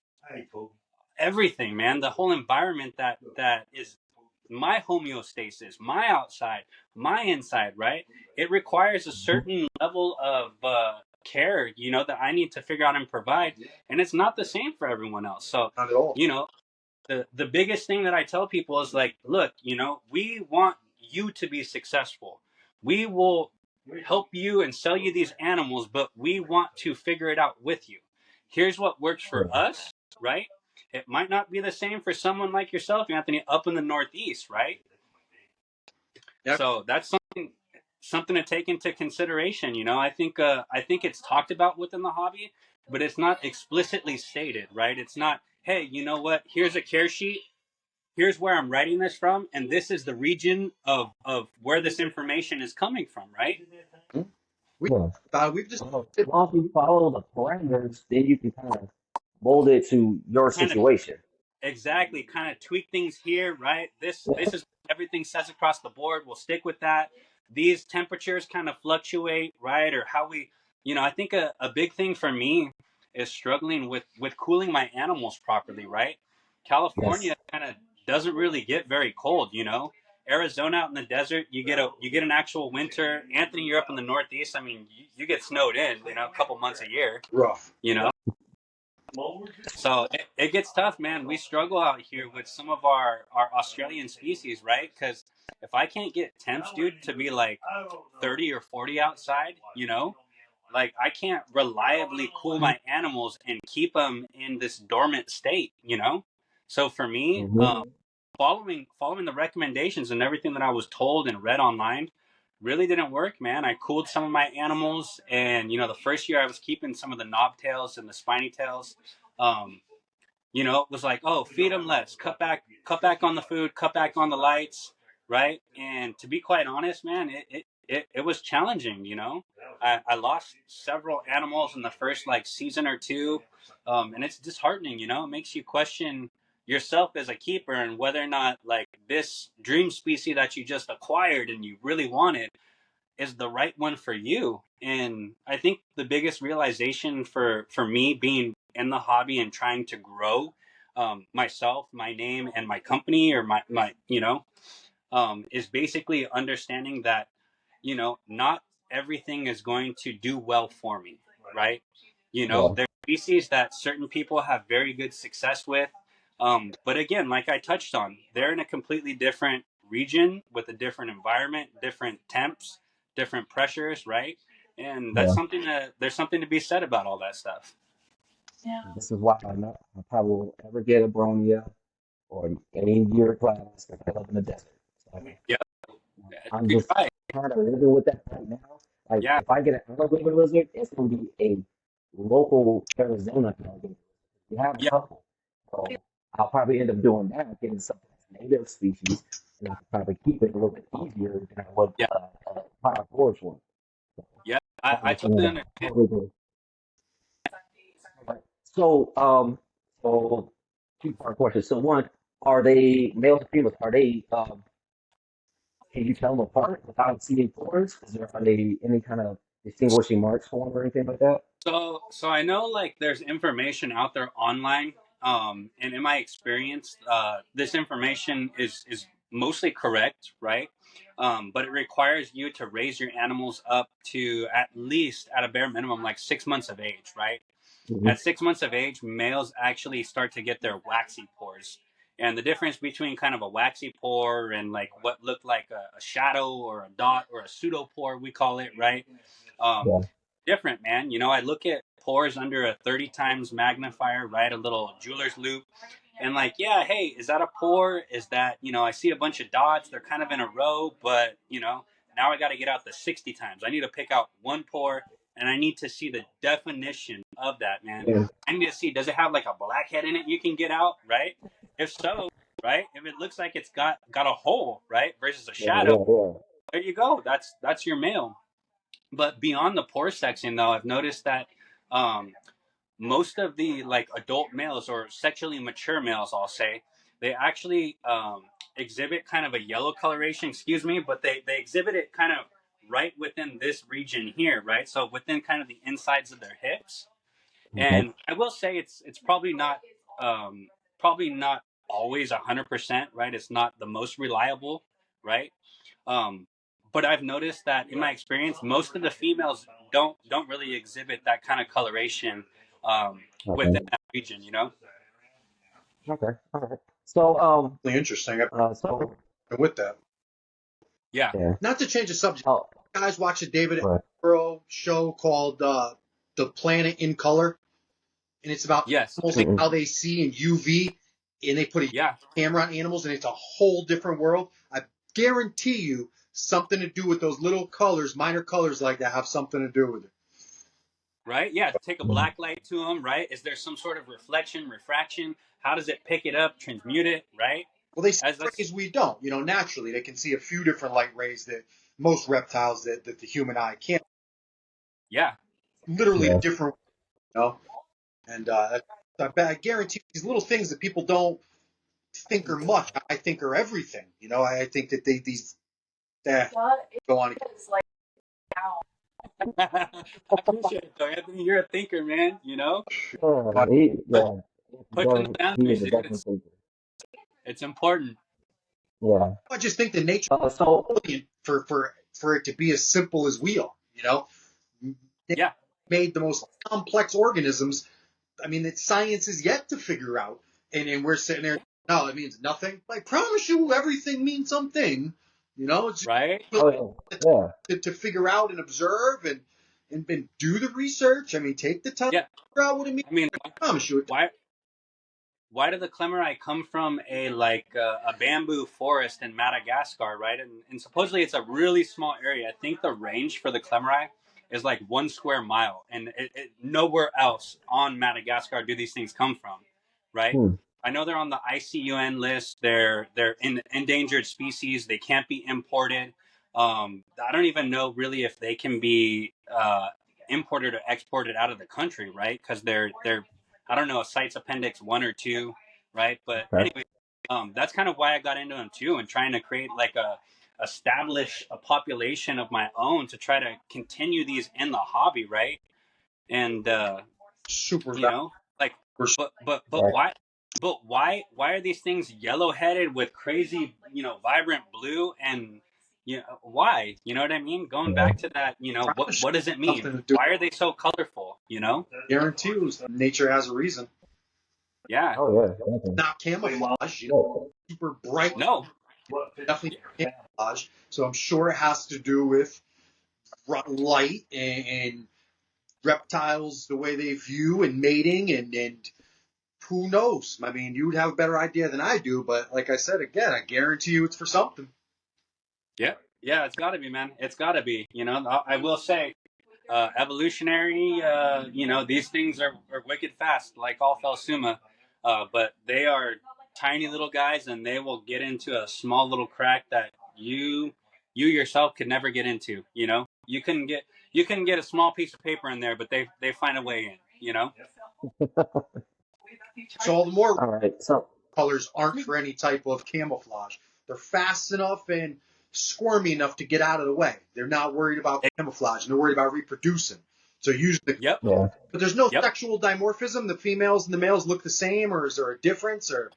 everything, man, the whole environment that is my homeostasis, my outside, my inside, right? It requires a certain level of care, that I need to figure out and provide, and it's not the same for everyone else. So, Not at all. you know, the biggest thing that I tell people is like, look, we want you to be successful. We will help you and sell you these animals, but we want to figure it out with you. Here's what works for us, right? It might not be the same for someone like yourself, Anthony, up in the Northeast, right? Yep. So that's something to take into consideration. I think it's talked about within the hobby, but it's not explicitly stated, right? It's not, hey, you know what? Here's a care sheet. Here's where I'm writing this from, and this is the region of where this information is coming from, right? We Yeah. we've just Well, as long as you follow the parameters, then you can kind of mold it to your Kind of situation. exactly, kind of tweak things here, right? This Yeah. is what everything says across the board. We'll stick with that. These temperatures kind of fluctuate, right? Or how we, I think a big thing for me is struggling with cooling my animals properly, right? Yes. California kind of doesn't really get very cold. Arizona out in the desert, you get an actual winter. Anthony, you're up in the Northeast. I mean, you get snowed in, a couple months a year, rough. you know. So it gets tough, man. We struggle out here with some of our Australian species, right? Because if I can't get temps, dude, to be like 30 or 40 outside, like I can't reliably cool my animals and keep them in this dormant state. So for me, Mm-hmm. following the recommendations and everything that I was told and read online really didn't work, man. I cooled some of my animals, and the first year I was keeping some of the knobtails and the spiny tails. Um, it was like, oh, feed them less, cut back on the food, cut back on the lights, right? And to be quite honest, man, it was challenging. I lost several animals in the first like season or two, and it's disheartening. It makes you question yourself as a keeper and whether or not like this dream species that you just acquired and you really wanted is the right one for you. And I think the biggest realization for me being in the hobby and trying to grow myself, my name, and my company, or my is basically understanding that not everything is going to do well for me, right? Yeah. There are species that certain people have very good success with. But again, like I touched on, they're in a completely different region with a different environment, different temps, different pressures, right? And that's Yeah. something that there's something to be said about all that stuff. This is why I probably won't ever get a Bronia or any year class because I live in the desert. So Yeah, I'm good just try. kind of living with that right now. Like Yeah, if I get an alligator lizard, it's gonna be a local Arizona alligator. We have a yeah, couple, so I'll probably end up doing that, getting something that's native species, and I can probably keep it a little bit easier than I would yeah, a wild forest one. So yeah. that I was something totally that I understand. totally do. Right. So two-part question. So one, are they males and females? Are they can you tell them apart without seeing pores? Are they any kind of distinguishing marks for them or anything like that? So I know like there's information out there online, and in my experience, this information is mostly correct, right? But it requires you to raise your animals up to at least, at a bare minimum, like 6 months of age, right? Hmm. At 6 months of age, males actually start to get their waxy pores. And the difference between kind of a waxy pore and like what looked like a shadow or a dot or a pseudopore, we call it, right? Um, Yeah. Different, man. I look at pores under a 30 times magnifier, right? A little jeweler's loop. And like, yeah, hey, is that a pore? Is that, I see a bunch of dots. They're kind of in a row, but, now I got to get out the 60 times. I need to pick out one pore and I need to see the definition of that, man. Yeah. I need to see, does it have like a blackhead in it you can get out, right? If so, right? If it looks like it's got a hole, right, versus a Yeah. shadow, Yeah. Yeah. there you go. That's your male. But beyond the pore section, though, I've noticed that um, most of the like adult males or sexually mature males, I'll say, they actually exhibit kind of a yellow coloration. Excuse me, but they exhibit it kind of right within this region here, right? So within kind of the insides of their hips. Okay. And I will say it's um, probably not always 100%, right? It's not the most reliable, right? Um, but I've noticed that in my experience, most of the females don't really exhibit that kind of coloration within Okay. that region. Okay. All right. So Really interesting. I've so been with that. Yeah. yeah. Not to change the subject, Oh, you guys watch a David but Attenborough show called The Planet in Color, and it's about Yes. animals and mm-mm. how they see in UV, and they put a Yeah. camera on animals, and it's a whole different world. I guarantee you, something to do with those little colors, minor colors like that, have something to do with it. Right. Yeah. Take a Yeah. black light to them. Right. Is there some sort of reflection, refraction? How does it pick it up, transmute it? Right. Well, they see As that's rays we don't. Naturally, they can see a few different light rays that most reptiles that the human eye can't. yeah. Literally Yeah. different, you know. And I guarantee these little things that people don't think are much, I think are everything. I think that these go on. I appreciate it, though, Anthony. You're a thinker, man. Yeah. Put, Yeah. pushing the He boundaries, is a dude. definitely It's thinker. it's important. Yeah. I just think that nature So is brilliant for it to be as simple as we are. They Yeah. made the most complex organisms I mean, science is yet to figure out, and we're sitting there, no, it means nothing. I promise you, everything means something. You know, it's right? Oh yeah. Yeah. to figure out and observe and do the research. I mean, take the time Yeah. to figure out what it means. I mean, I promise you, why do the Klemmeri come from a bamboo forest in Madagascar, right? And supposedly it's a really small area. I think the range for the Klemmeri is like 1 square mile, and nowhere else on Madagascar do these things come from, right? Hmm. I know they're on the ICUN list. They're in endangered species. They can't be imported. I don't even know really if they can be imported or exported out of the country, right? Because they're I don't know, CITES Appendix 1 or 2, right? But Okay. anyway, that's kind of why I got into them too, and trying to create like establish a population of my own to try to continue these in the hobby, right? And super you know, like, but Right. why are these things yellow headed with crazy, vibrant blue and why? You know what I mean? Going Yeah. back to that, promise what does it you mean? something to do. Why are they so colorful? Guarantee you, nature has a reason. Yeah. Oh yeah. Definitely. Not camouflage, Oh, super bright, No. definitely camouflage. So I'm sure it has to do with light and reptiles, the way they view and mating, and who knows? I mean, you'd have a better idea than I do, but like I said again, I guarantee you it's for something. Yeah. Yeah, it's got to be, man. It's got to be. I will say, evolutionary. These things are wicked fast, like all Phelsuma, but they are tiny little guys, and they will get into a small little crack that you yourself could never get into. You can get a small piece of paper in there, but they find a way in. So all the more all right. So colors aren't for any type of camouflage. They're fast enough and squirmy enough to get out of the way. They're not worried about camouflage, and they're worried about reproducing. So usually, Yep. yeah. but there's no Yep. sexual dimorphism. The females and the males look the same, or is there a difference? Or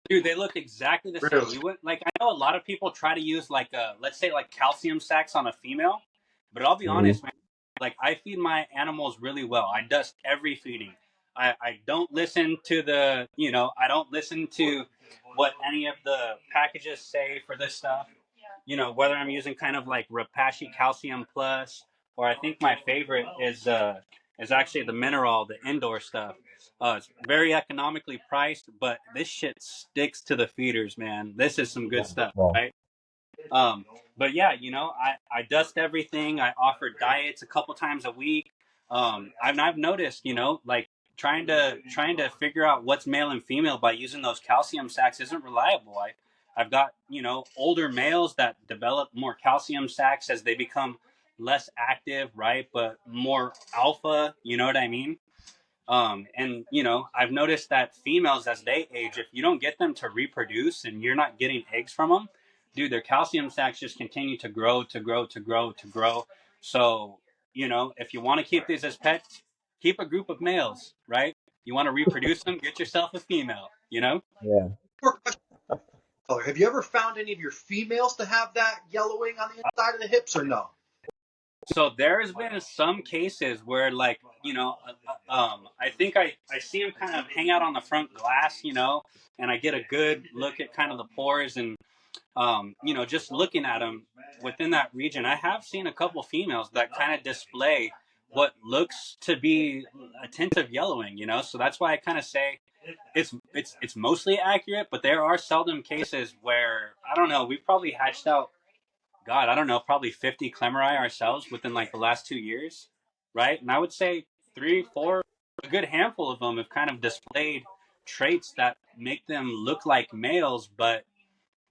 Dude, they look exactly the same. really? I know a lot of people try to use let's say like calcium sacks on a female, but I'll be Mhm. honest, man. Like I feed my animals really well. I dust every feeding. I don't listen to I don't listen to what any of the packages say for this stuff. Whether I'm using kind of like Rapashi Calcium Plus, or I think my favorite is actually the mineral, the indoor stuff. It's very economically priced, but this shit sticks to the feeders, man. This is some good stuff, Yeah. right? But yeah, I dust everything. I offer diets a couple times a week. I've noticed, like trying to figure out what's male and female by using those calcium sacks isn't reliable. I've got older males that develop more calcium sacks as they become less active, right? But more alpha. You know what I mean? And I've noticed that females, as they age, if you don't get them to reproduce and you're not getting eggs from them, dude, their calcium sacks just continue to grow, to grow, to grow, to grow. So, if you want to keep these as pets, keep a group of males, right? You want to reproduce them, get yourself a female. Yeah. More question, color. Have you ever found any of your females to have that yellowing on the inside of the hips, or no? So there has been some cases where, I think I see them kind of hang out on the front glass, and I get a good look at kind of the pores and, just looking at them within that region. I have seen a couple females that kind of display what looks to be a tint of yellowing, so that's why I kind of say it's mostly accurate, but there are seldom cases where, I don't know, we've probably hatched out, God, I don't know, probably 50 Klemmeri ourselves within like the last 2 years, right? And I would say 3, 4, a good handful of them have kind of displayed traits that make them look like males, but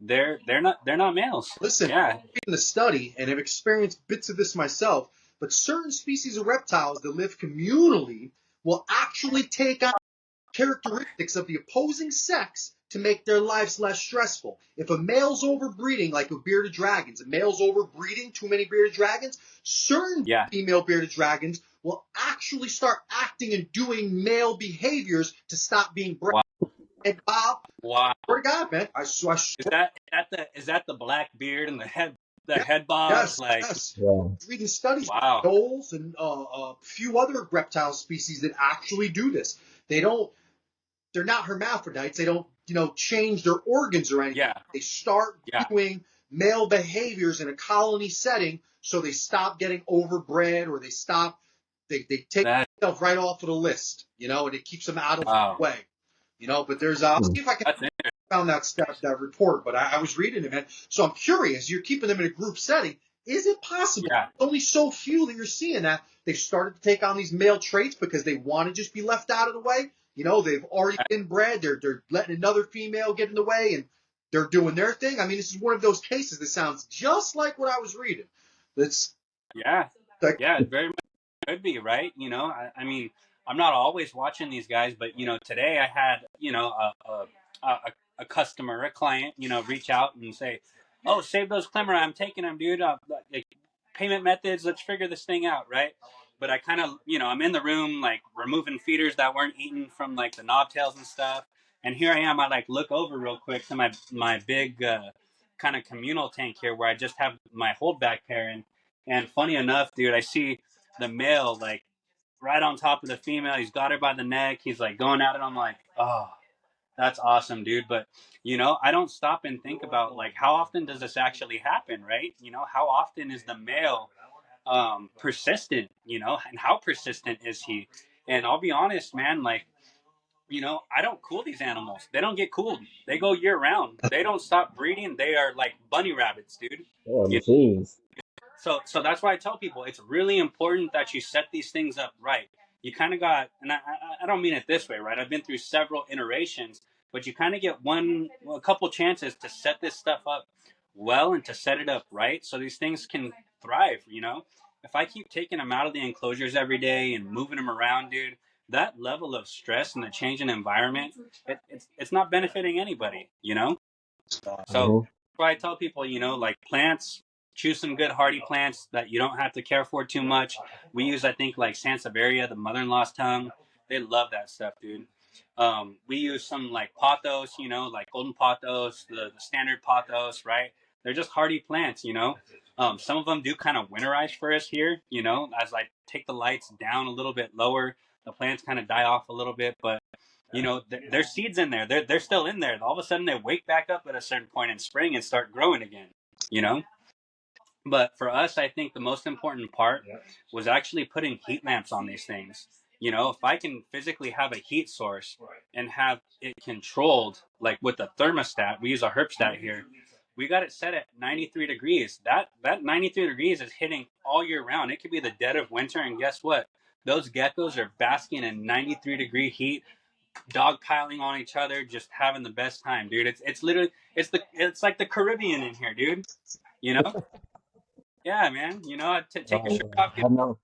they're not males. Listen, Yeah, I'm reading the study and have experienced bits of this myself, but certain species of reptiles that live communally will actually take on characteristics of the opposing sex to make their lives less stressful. If a male's overbreeding, like with bearded dragons, a male's overbreeding too many bearded dragons, certain yeah. female bearded dragons will actually start acting and doing male behaviors to stop being bred. Wow. And Bob, Wow. swear to God, man, Is that the black beard and the head bob? yes, Like, yes. Yeah. Reading studies, wow. gnolls and a few other reptile species that actually do this. they're not hermaphrodites. They don't, change their organs or anything. Yeah. They start doing male behaviors in a colony setting, so they stop getting overbred, or they take themselves right off of the list, and it keeps them out of the way. But there's, I'll see if I can found that report, but I was reading it, man. So I'm curious, you're keeping them in a group setting. Is it possible? Yeah. Only so few that you're seeing that they've started to take on these male traits because they want to just be left out of the way. They've already been bred. They're letting another female get in the way, and they're doing their thing. I mean, this is one of those cases that sounds just like what I was reading. It's it very much could be, right? I mean, I'm not always watching these guys, but today I had a customer, a client, reach out and say, "Oh, save those Klemmeri. I'm taking them, dude. Payment methods. Let's figure this thing out, right?" But I kind of, I'm in the room, like, removing feeders that weren't eaten from, like, the knobtails and stuff. And here I am. I, like, look over real quick to my big kind of communal tank here where I just have my holdback pair in. And funny enough, dude, I see the male, like, right on top of the female. He's got her by the neck. He's, like, going at it. I'm like, oh, that's awesome, dude. But, I don't stop and think about, like, how often does this actually happen, right? How often is the male persistent, and how persistent is he? And I'll be honest, man, like, I don't cool these animals. They don't get cooled. They go year round. They don't stop breeding. They are like bunny rabbits, dude. Machines. So that's why I tell people it's really important that you set these things up right. You kind of got, and I don't mean it this way, right? I've been through several iterations, but you kind of get a couple chances to set this stuff up well and to set it up right so these things can thrive, If I keep taking them out of the enclosures every day and moving them around, dude, that level of stress and the change in environment, it's not benefiting anybody, So that's why I tell people, like plants, choose some good hardy plants that you don't have to care for too much. We use, I think, like Sansevieria, the mother-in-law's tongue. They love that stuff, dude. We use some like pothos, like golden pothos, the standard pothos, right? They're just hardy plants, Some of them do kind of winterize for us here, as I take the lights down a little bit lower, the plants kind of die off a little bit, but there's seeds in there. They're still in there. All of a sudden they wake back up at a certain point in spring and start growing again, But for us, I think the most important part was actually putting heat lamps on these things. If I can physically have a heat source and have it controlled, like with a thermostat, we use a herpstat here. We got it set at 93 degrees. That 93 degrees is hitting all year round. It could be the dead of winter, and guess what? Those geckos are basking in 93-degree heat, dogpiling on each other, just having the best time, dude. It's literally it's like the Caribbean in here, dude. Yeah, man. Take a shirt off. I know.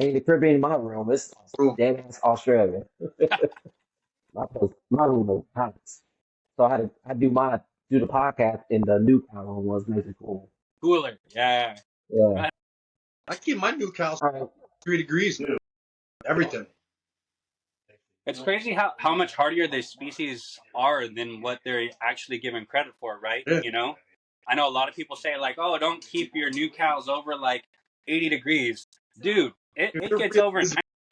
Ain't the Caribbean in my room. It's damn Australia. my room is hot. So I do the podcast in the new room was nice and cool. Cooler. Yeah. Yeah. I keep my new house 3 degrees. Everything. It's crazy how much hardier these species are than what they're actually given credit for, right? Yeah. I know a lot of people say, like, oh, don't keep your new cows over, like, 80 degrees. Dude, it gets over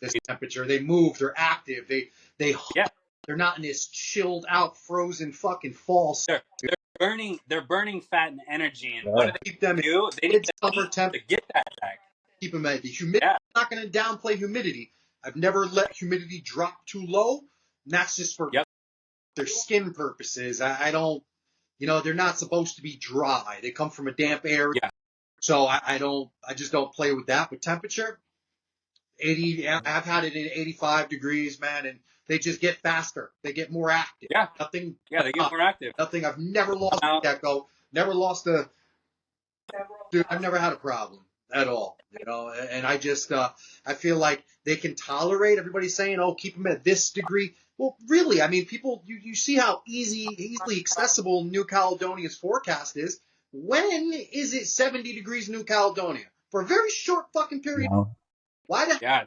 this temperature. They move. They're active. They're not in this chilled out, frozen fucking fall. They're burning fat and energy. And what do they keep them do? They need to get that back. Keep them at the humidity. I'm not going to downplay humidity. I've never let humidity drop too low. And that's just for their skin purposes. I don't, they're not supposed to be dry. They come from a damp area. Yeah. So I just don't play with that. But temperature, 80, I've had it in 85 degrees, man, and they just get faster. They get more active. Yeah. Nothing. Yeah, they get more active. Nothing. I've never lost a gecko. Never lost a. Dude, I've never had a problem at all. And I just, I feel like they can tolerate. Everybody's saying, oh, keep them at this degree. Well, really, I mean, people, you see how easily accessible New Caledonia's forecast is. When is it 70 degrees New Caledonia? For a very short fucking period. Why the I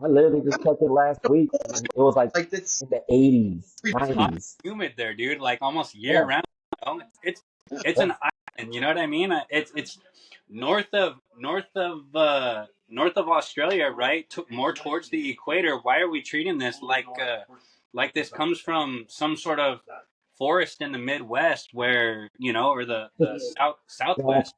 literally just checked it last week. It was like this in the 80s, It's 90s. humid there, dude. Like almost year round. It's an island. You know what I mean? It's north of north of Australia, right, more towards the equator. Why are we treating this like this comes from some sort of forest in the Midwest, where or the That Southwest?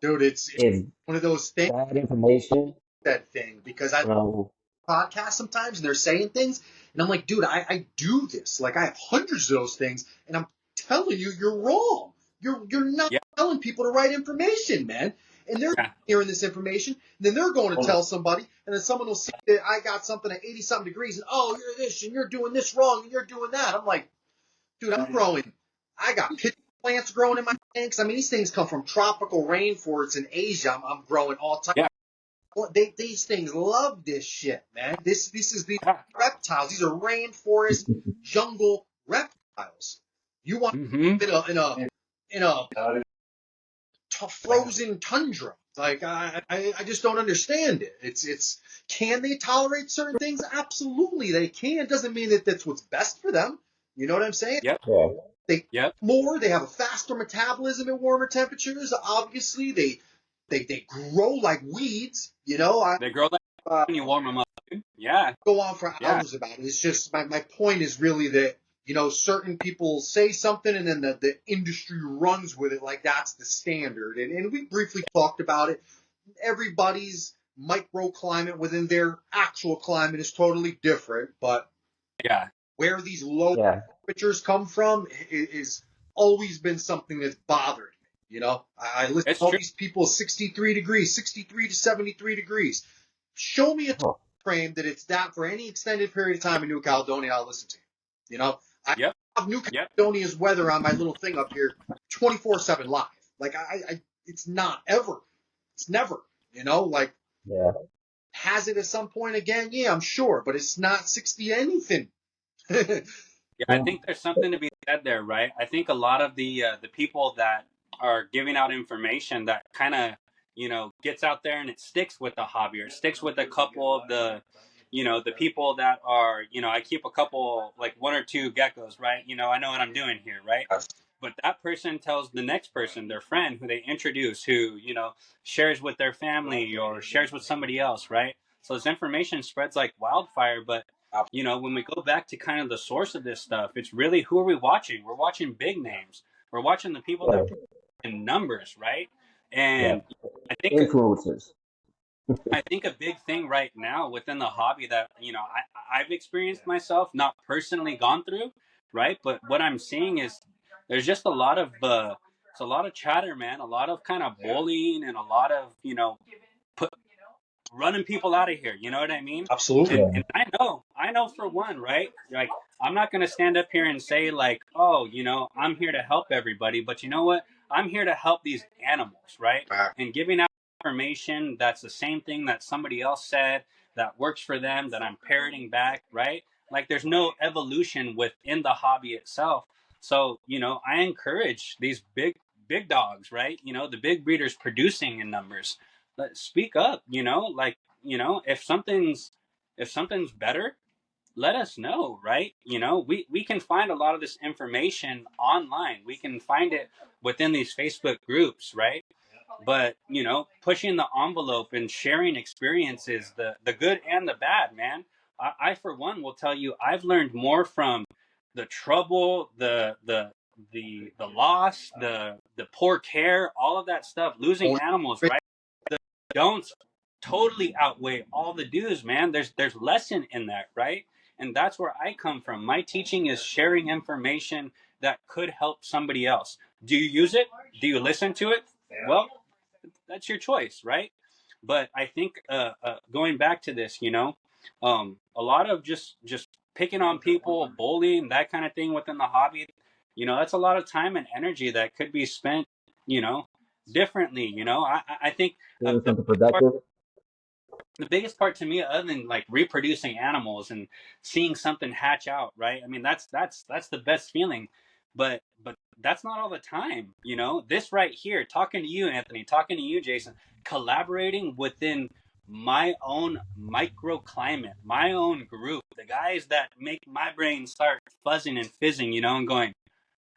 Dude, it's is one of those things, bad information that thing, because I from podcast sometimes and they're saying things and I'm like, dude, I do this. Like I have hundreds of those things and I'm telling you, you're wrong. You're not Yeah, telling people the right information, man. And they're yeah, hearing this information, and then they're going to tell somebody, and then someone will see that I got something at 80 something degrees, and oh, you're this, and you're doing this wrong, and you're doing that. I'm like, dude, I got pitch plants growing in my tanks. I mean, these things come from tropical rainforests in Asia. I'm growing all types. yeah, Well, these things love this shit, man. This is these yeah. reptiles. These are rainforest jungle reptiles. You want Mm-hmm. in a frozen tundra? Like I just don't understand it. It's can they tolerate certain things? Absolutely, they can. It doesn't mean that that's what's best for them. You know what I'm saying? Yep, yeah, They yep. they have a faster metabolism at warmer temperatures. Obviously, they grow like weeds. You know, They grow like when you warm them up, dude. Yeah, go on for yeah, hours about it. It's just my point is really that, certain people say something and then the industry runs with it like that's the standard. And we briefly talked about it. Everybody's microclimate within their actual climate is totally different, but yeah. where these low yeah, temperatures come from is always been something that's bothered me. I listen It's to all true. these people 63 degrees, 63 to 73 degrees. Show me a oh, frame that it's that for any extended period of time in New Caledonia, I'll listen to you. I Yep, have New yep. Caledonia's weather on my little thing up here 24/7 live. Like it's not ever. It's never, like yeah, has it at some point again? Yeah, I'm sure, but it's not 60 anything. Yeah, I yeah, think there's something to be said there, right? I think a lot of the people that are giving out information that kind of gets out there and it sticks with the hobby, or it sticks with a couple of the people that are I keep a couple, like one or two geckos, right? I know what I'm doing here, right? But that person tells the next person, their friend, who they introduce, who shares with their family or shares with somebody else, right? So this information spreads like wildfire. But when we go back to kind of the source of this stuff, it's really, who are we watching? We're watching big names. We're watching the people yeah, that in numbers, right? yeah. And I think Influencers. I think a big thing right now within the hobby that I've experienced myself, not personally gone through, right? But what I'm seeing is there's just a lot of it's a lot of chatter, man. A lot of kind of bullying and a lot of put running people out of here. You know what I mean? Absolutely. Yeah, And I know for one, right? Like, I'm not gonna stand up here and say like, oh, I'm here to help everybody, but you know what? I'm here to help these animals, right? And giving out information that's the same thing that somebody else said that works for them, that I'm parroting back, right? Like, there's no evolution within the hobby itself. So, I encourage these big dogs, right? The big breeders producing in numbers. Let's speak up, like, if something's better, let us know, right? We can find a lot of this information online. We can find it within these Facebook groups, right? But pushing the envelope and sharing experiences, the good and the bad, man. I for one will tell you, I've learned more from the trouble, the loss, the poor care, all of that stuff, losing animals, right? The don'ts totally outweigh all the do's, man. There's lesson in that, right? And that's where I come from. My teaching is sharing information that could help somebody else. Do you use it? Do you listen to it? Well, that's your choice, right? But I think going back to this, a lot of just picking on people, bullying, that kind of thing within the hobby, that's a lot of time and energy that could be spent, you know, differently. I think doing the something productive. biggest part to me, other than like reproducing animals and seeing something hatch out, right? I mean, that's the best feeling. But that's not all the time. This right here, talking to you, Anthony, talking to you, Jason, collaborating within my own microclimate, my own group, the guys that make my brain start fuzzing and fizzing, and going,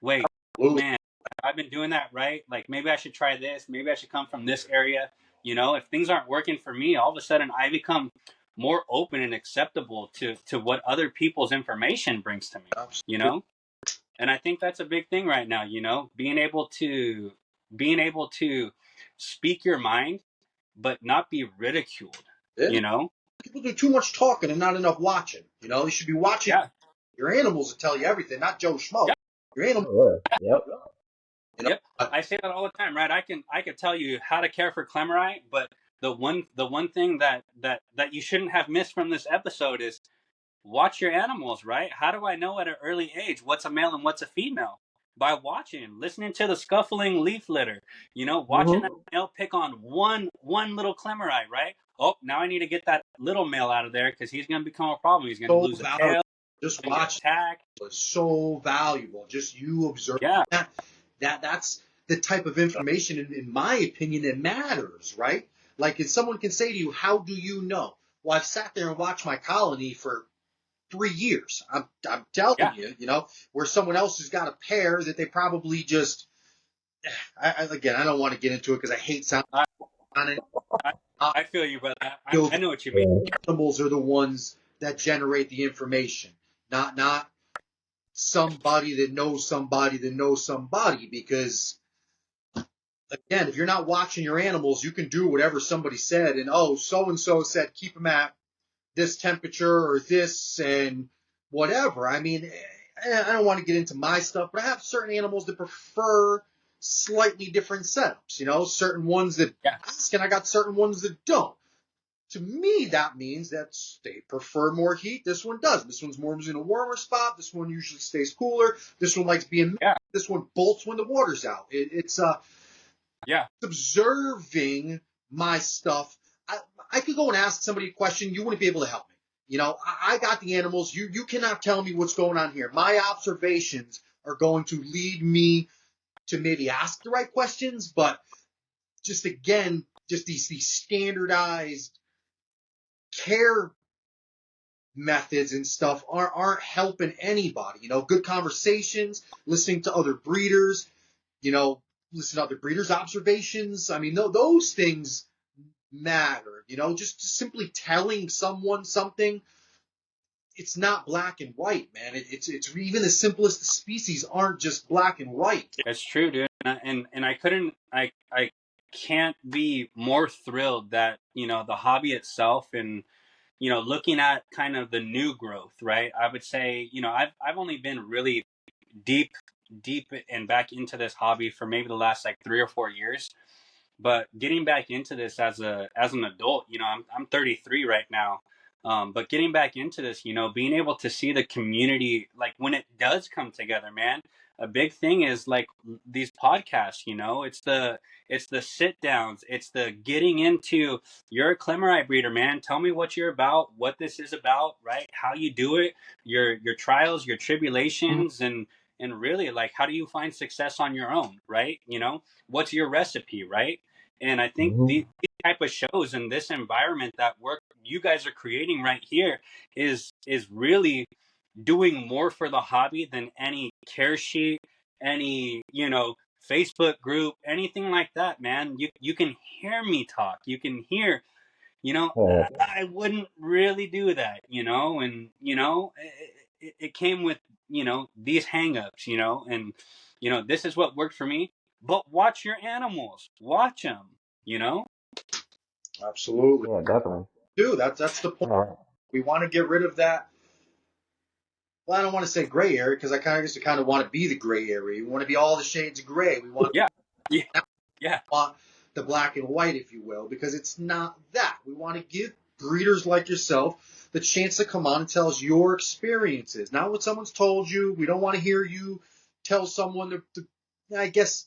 wait, Absolutely. man, I've been doing that, right? Like, maybe I should try this. Maybe I should come from this area. You know, if things aren't working for me, all of a sudden I become more open and acceptable to what other people's information brings to me, you Absolutely. know? And I think that's a big thing right now, you know, being able to speak your mind but not be ridiculed, Yeah. you know? People do too much talking and not enough watching. You know, you should be watching Yeah. your animals to tell you everything, not Joe Schmo. Yeah. Your animals, Oh, yeah. Yep. you know. Yep. I say that all the time, right? I could tell you how to care for Klemmeri, but the one thing that you shouldn't have missed from this episode is watch your animals, right? How do I know at an early age what's a male and what's a female? By watching, listening to the scuffling leaf litter, you know, watching that Mm-hmm. male pick on one little Klemmeri, right? Oh, now I need to get that little male out of there because he's going to become a problem. He's going to So lose a valuable. tail Just and get watch attacked. is so valuable. Just you observe Yeah, that's the type of information, in my opinion, that matters, right? Like if someone can say to you, "How do you know?" Well, I've sat there and watched my colony for 3 years. I'm telling yeah, you, you know, where someone else has got a pair that they probably just. Again, I don't want to get into it because I hate sound I, on it. I, I I feel you, brother. feel I the know what you mean. Yeah. animals are the ones that generate the information, not somebody that knows somebody that knows somebody. Because again, if you're not watching your animals, you can do whatever somebody said, and oh, so and so said keep them at this temperature or this and whatever. I mean, I don't want to get into my stuff, but I have certain animals that prefer slightly different setups. You know, certain ones that Yeah, ask, and I got certain ones that don't. To me, that means that they prefer more heat. This one doesn't. This one's more in a warmer spot. This one usually stays cooler. This one likes being. yeah, This one bolts when the water's out. It's yeah. observing my stuff. I could go and ask somebody a question. You wouldn't be able to help me. You know, I got the animals. You cannot tell me what's going on here. My observations are going to lead me to maybe ask the right questions, but just again, just these standardized care methods and stuff aren't helping anybody. You know, good conversations, listening to other breeders, you know, listen to other breeders' observations. I mean, those things matter. You know, just simply telling someone something, it's not black and white, man. It's even the simplest species aren't just black and white. That's true, dude. And I can't be more thrilled that, you know, the hobby itself and, you know, looking at kind of the new growth, right? I would say, you know, I've only been really deep deep and back into this hobby for maybe the last like 3 or 4 years. But getting back into this as an adult, you know, I'm 33 right now. But getting back into this, you know, being able to see the community, like when it does come together, man, a big thing is like these podcasts, you know, it's the sit downs, it's the getting into, you're a Klemmeri breeder, man. Tell me what you're about, what this is about, right? How you do it, your trials, your tribulations, and really like how do you find success on your own, right? You know, what's your recipe, right? And I think Mm-hmm. these type of shows and this environment that work you guys are creating right here is really doing more for the hobby than any care sheet, any, you know, Facebook group, anything like that, man. You can hear me talk. You can hear, you know, Yeah. I wouldn't really do that, you know, and you know, it came with, you know, these hangups, you know, and you know, this is what worked for me. But watch your animals, watch them, you know. Absolutely, Yeah, definitely. dude. That's the point. All right. We want to get rid of that. Well, I don't want to say gray area because I kind of want to be the gray area. We want to be all the shades of gray. We want Yeah, yeah, yeah, the black and white, if you will, because it's not that. We want to give breeders like yourself the chance to come on and tell us your experiences, not what someone's told you. We don't want to hear you tell someone I guess,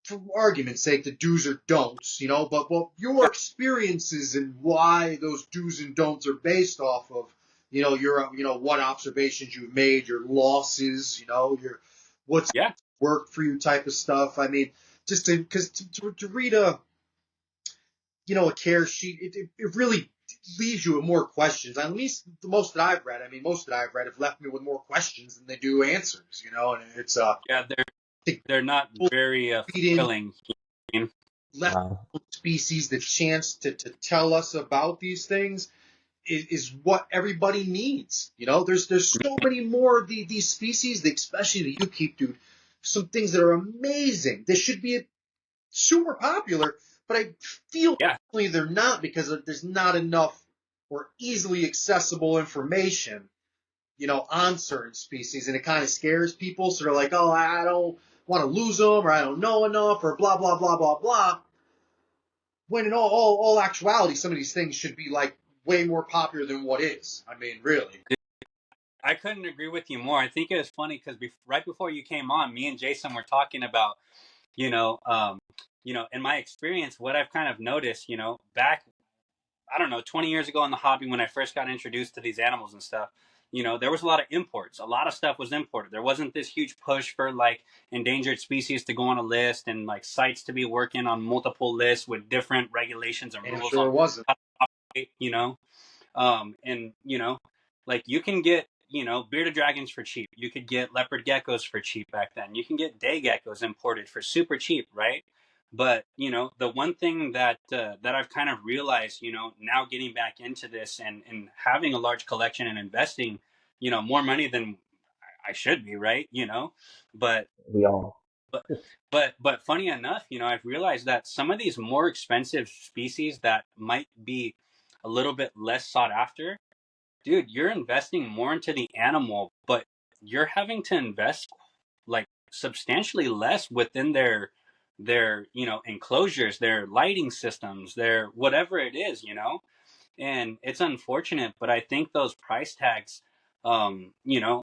for argument's sake, the do's or don'ts, you know, but your experiences and why those do's and don'ts are based off of, you know, what observations you've made, your losses, you know, what's yeah, worked for you type of stuff. I mean, just because to read a care sheet, it really leaves you with more questions. At least the most that I've read, have left me with more questions than they do answers, you know, and it's yeah. They're not very reading, fulfilling. You know? left species the chance to tell us about these things is what everybody needs. You know, there's so many more of these species, especially that you keep, dude. Some things that are amazing. They should be super popular, but I feel they're not because there's not enough or easily accessible information, you know, on certain species, and it kind of scares people. So they're like, oh, I don't want to lose them, or I don't know enough, or blah, blah, blah, blah, blah. When in all actuality, some of these things should be like way more popular than what is. I mean, really. I couldn't agree with you more. I think it was funny because right before you came on, me and Jason were talking about, you know, in my experience, what I've kind of noticed, back, I don't know, 20 years ago in the hobby when I first got introduced to these animals and stuff, there was a lot of imports. A lot of stuff was imported. There wasn't this huge push for like endangered species to go on a list and like sites to be working on multiple lists with different regulations and rules on wasn't. how to operate, and like you can get bearded dragons for cheap. You could get leopard geckos for cheap back then. You can get day geckos imported for super cheap, right? But the one thing that I've kind of realized, now getting back into this and having a large collection and investing, more money than I should be, right? But we all. but funny enough, I've realized that some of these more expensive species that might be a little bit less sought after, dude, you're investing more into the animal, but you're having to invest like substantially less within their enclosures, their lighting systems, their whatever it is, and it's unfortunate, but I think those price tags, you know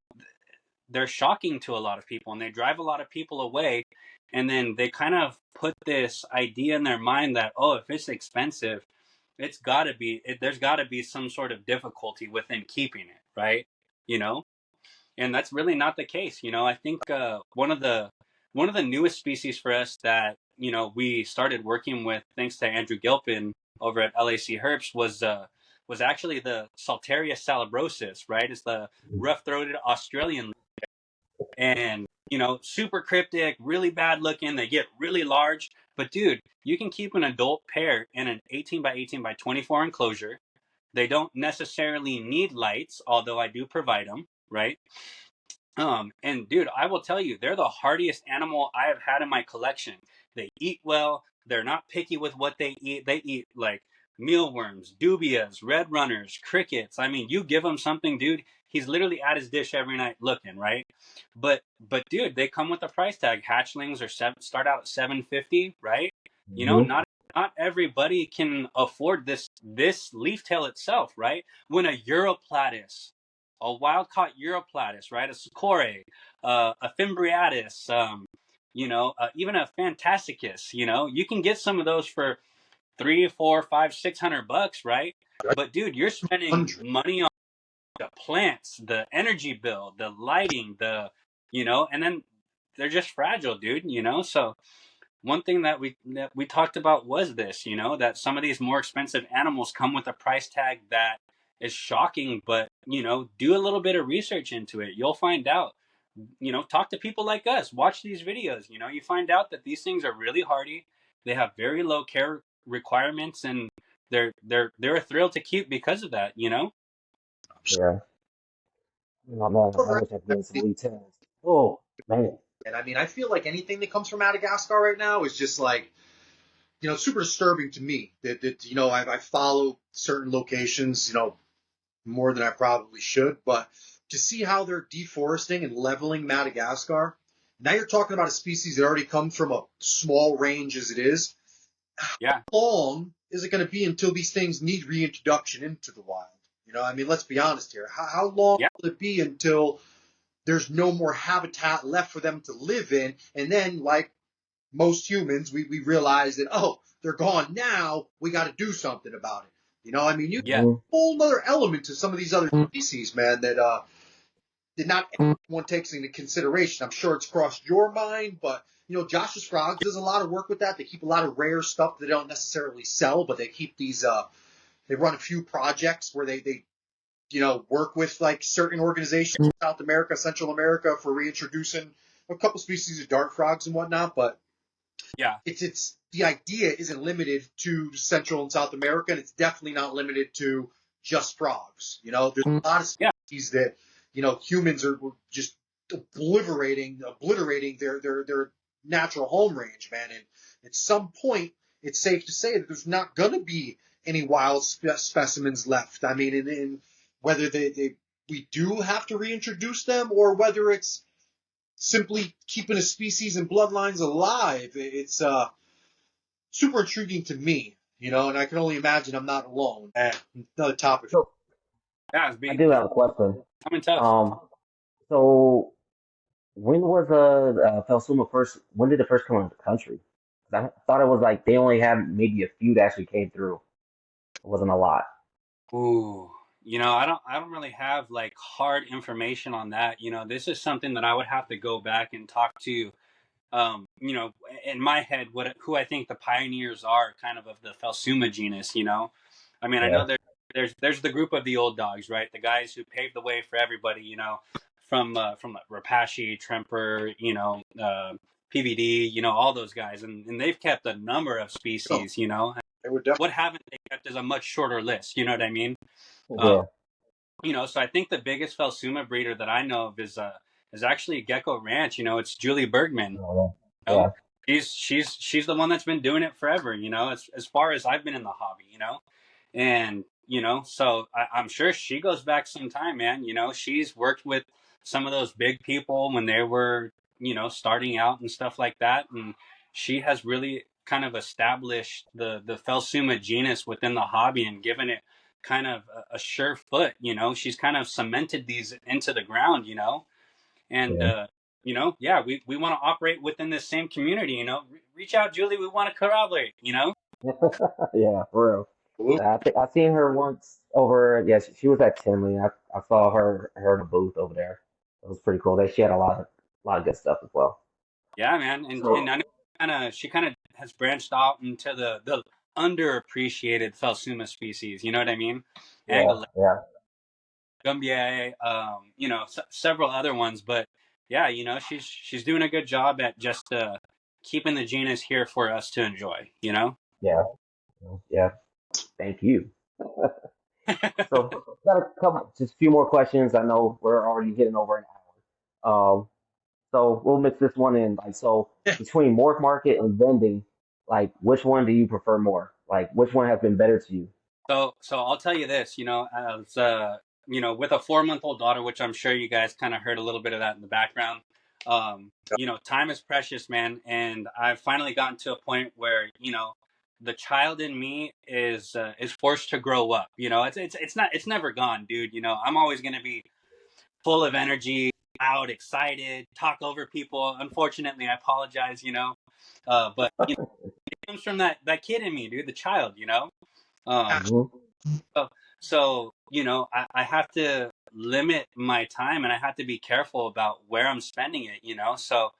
they're shocking to a lot of people and they drive a lot of people away, and then they kind of put this idea in their mind that, oh, if it's expensive, there's got to be some sort of difficulty within keeping it, right? you know and that's really not the case. I think one of the newest species for us that we started working with, thanks to Andrew Gilpin over at LAC Herps, was actually the Saltaria salabrosis, right? It's the rough-throated Australian, and super cryptic, really bad looking. They get really large, but dude, you can keep an adult pair in an 18 by 18 by 24 enclosure. They don't necessarily need lights, although I do provide them, right? And dude, I will tell you, they're the hardiest animal I have had in my collection. They eat well. They're not picky with what they eat. They eat like mealworms, dubias, red runners, crickets. I mean, you give him something, dude, he's literally at his dish every night looking, right? But dude, they come with a price tag. Hatchlings start out at 750, right? Not everybody can afford this leaf tail itself, right? When a Europlatus, a wild-caught Europlatus, right? A Socore, a Fimbriatus, even a Fantasticus, you can get some of those for 3, 4, 5, $600, right? But dude, you're spending money on the plants, the energy bill, the lighting, and then they're just fragile, dude. So one thing that we talked about was this, that some of these more expensive animals come with a price tag that is shocking, but do a little bit of research into it. You'll find out. Talk to people like us. Watch these videos. You find out that these things are really hardy. They have very low care requirements, and they're a thrill to keep because of that. Yeah. Oh, man, I wish I could get some details. Oh, man. And I mean, I feel like anything that comes from Madagascar right now is just like, super disturbing to me. That I follow certain locations, more than I probably should, but to see how they're deforesting and leveling Madagascar. Now you're talking about a species that already comes from a small range as it is. Yeah. How long is it going to be until these things need reintroduction into the wild? I mean, let's be honest here. How long will it be until there's no more habitat left for them to live in? And then, like most humans, we realize that, oh, they're gone now. We got to do something about it. I mean, you have a whole other element to some of these other species, man, that not everyone takes into consideration. I'm sure it's crossed your mind, but Josh's Frogs does a lot of work with that. They keep a lot of rare stuff that they don't necessarily sell, but they keep these. They run a few projects where they work with like certain organizations in South America, Central America for reintroducing a couple species of dart frogs and whatnot. But Yeah. It's the idea isn't limited to Central and South America, and it's definitely not limited to just frogs. You know, there's a lot of Yeah. species that, you know, humans are just obliterating their natural home range, man. And at some point, it's safe to say that there's not going to be any wild specimens left. I mean, in whether we do have to reintroduce them, or whether it's simply keeping a species and bloodlines alive. It's super intriguing to me, you know, and I can only imagine I'm not alone. Another topic. So Yeah. It's I big. do have a question. Coming tough. Um, so when was Phelsuma first? When did it first come into the country? 'Cause I thought it was like they only had maybe a few that actually came through. It wasn't a lot. Ooh. I don't really have like hard information on that. This is something that I would have to go back and talk to in my head, who I think the pioneers are, kind of the Phelsuma genus. I mean, I Yeah, know there's the group of the old dogs, right? The guys who paved the way for everybody. From like Rapace, Tremper, PVD, all those guys, and they've kept a number of Oh, species. they were definitely What haven't they kept is a much shorter list. You know what I mean? Um, yeah, so I think the biggest Phelsuma breeder that I know of is actually Gecko Ranch. It's Julie Bergman. yeah, know, yeah, she's the one that's been doing it forever. As far as I've been in the hobby. And so I'm sure she goes back some time, man. She's worked with some of those big people when they were starting out and stuff like that, and she has really kind of established the Phelsuma genus within the hobby and given it kind of a sure foot. She's kind of cemented these into the ground. And yeah. yeah, we want to operate within this same community. Reach out, Julie. We want to collaborate. Yeah, for real. cool. I think I seen her once over. Yeah, she was at Tinley. I saw her in a booth over there. It was pretty cool. She had a lot of good stuff as well. Yeah, man. And So I know she kind of has branched out into the underappreciated Phelsuma species. You know what I mean? yeah, Angela, yeah, Gumbier, several other ones. But yeah, she's doing a good job at just keeping the genus here for us to enjoy. yeah, yeah. Thank you. So got a couple, just a few more questions. I know we're already hitting over an hour. So we'll mix this one in. Like, so Yeah. between Morph Market and vending, like, which one do you prefer more? Like, which one has been better to you? So I'll tell you this, as with a 4-month-old daughter, which I'm sure you guys kind of heard a little bit of that in the background. Time is precious, man, and I've finally gotten to a point where the child in me is forced to grow up. It's never gone, dude. I'm always gonna be full of energy, loud, excited, talk over people. Unfortunately, I apologize. But it comes from that kid in me, dude, the child. Um, Hmm. so I have to limit my time and I have to be careful about where I'm spending it. So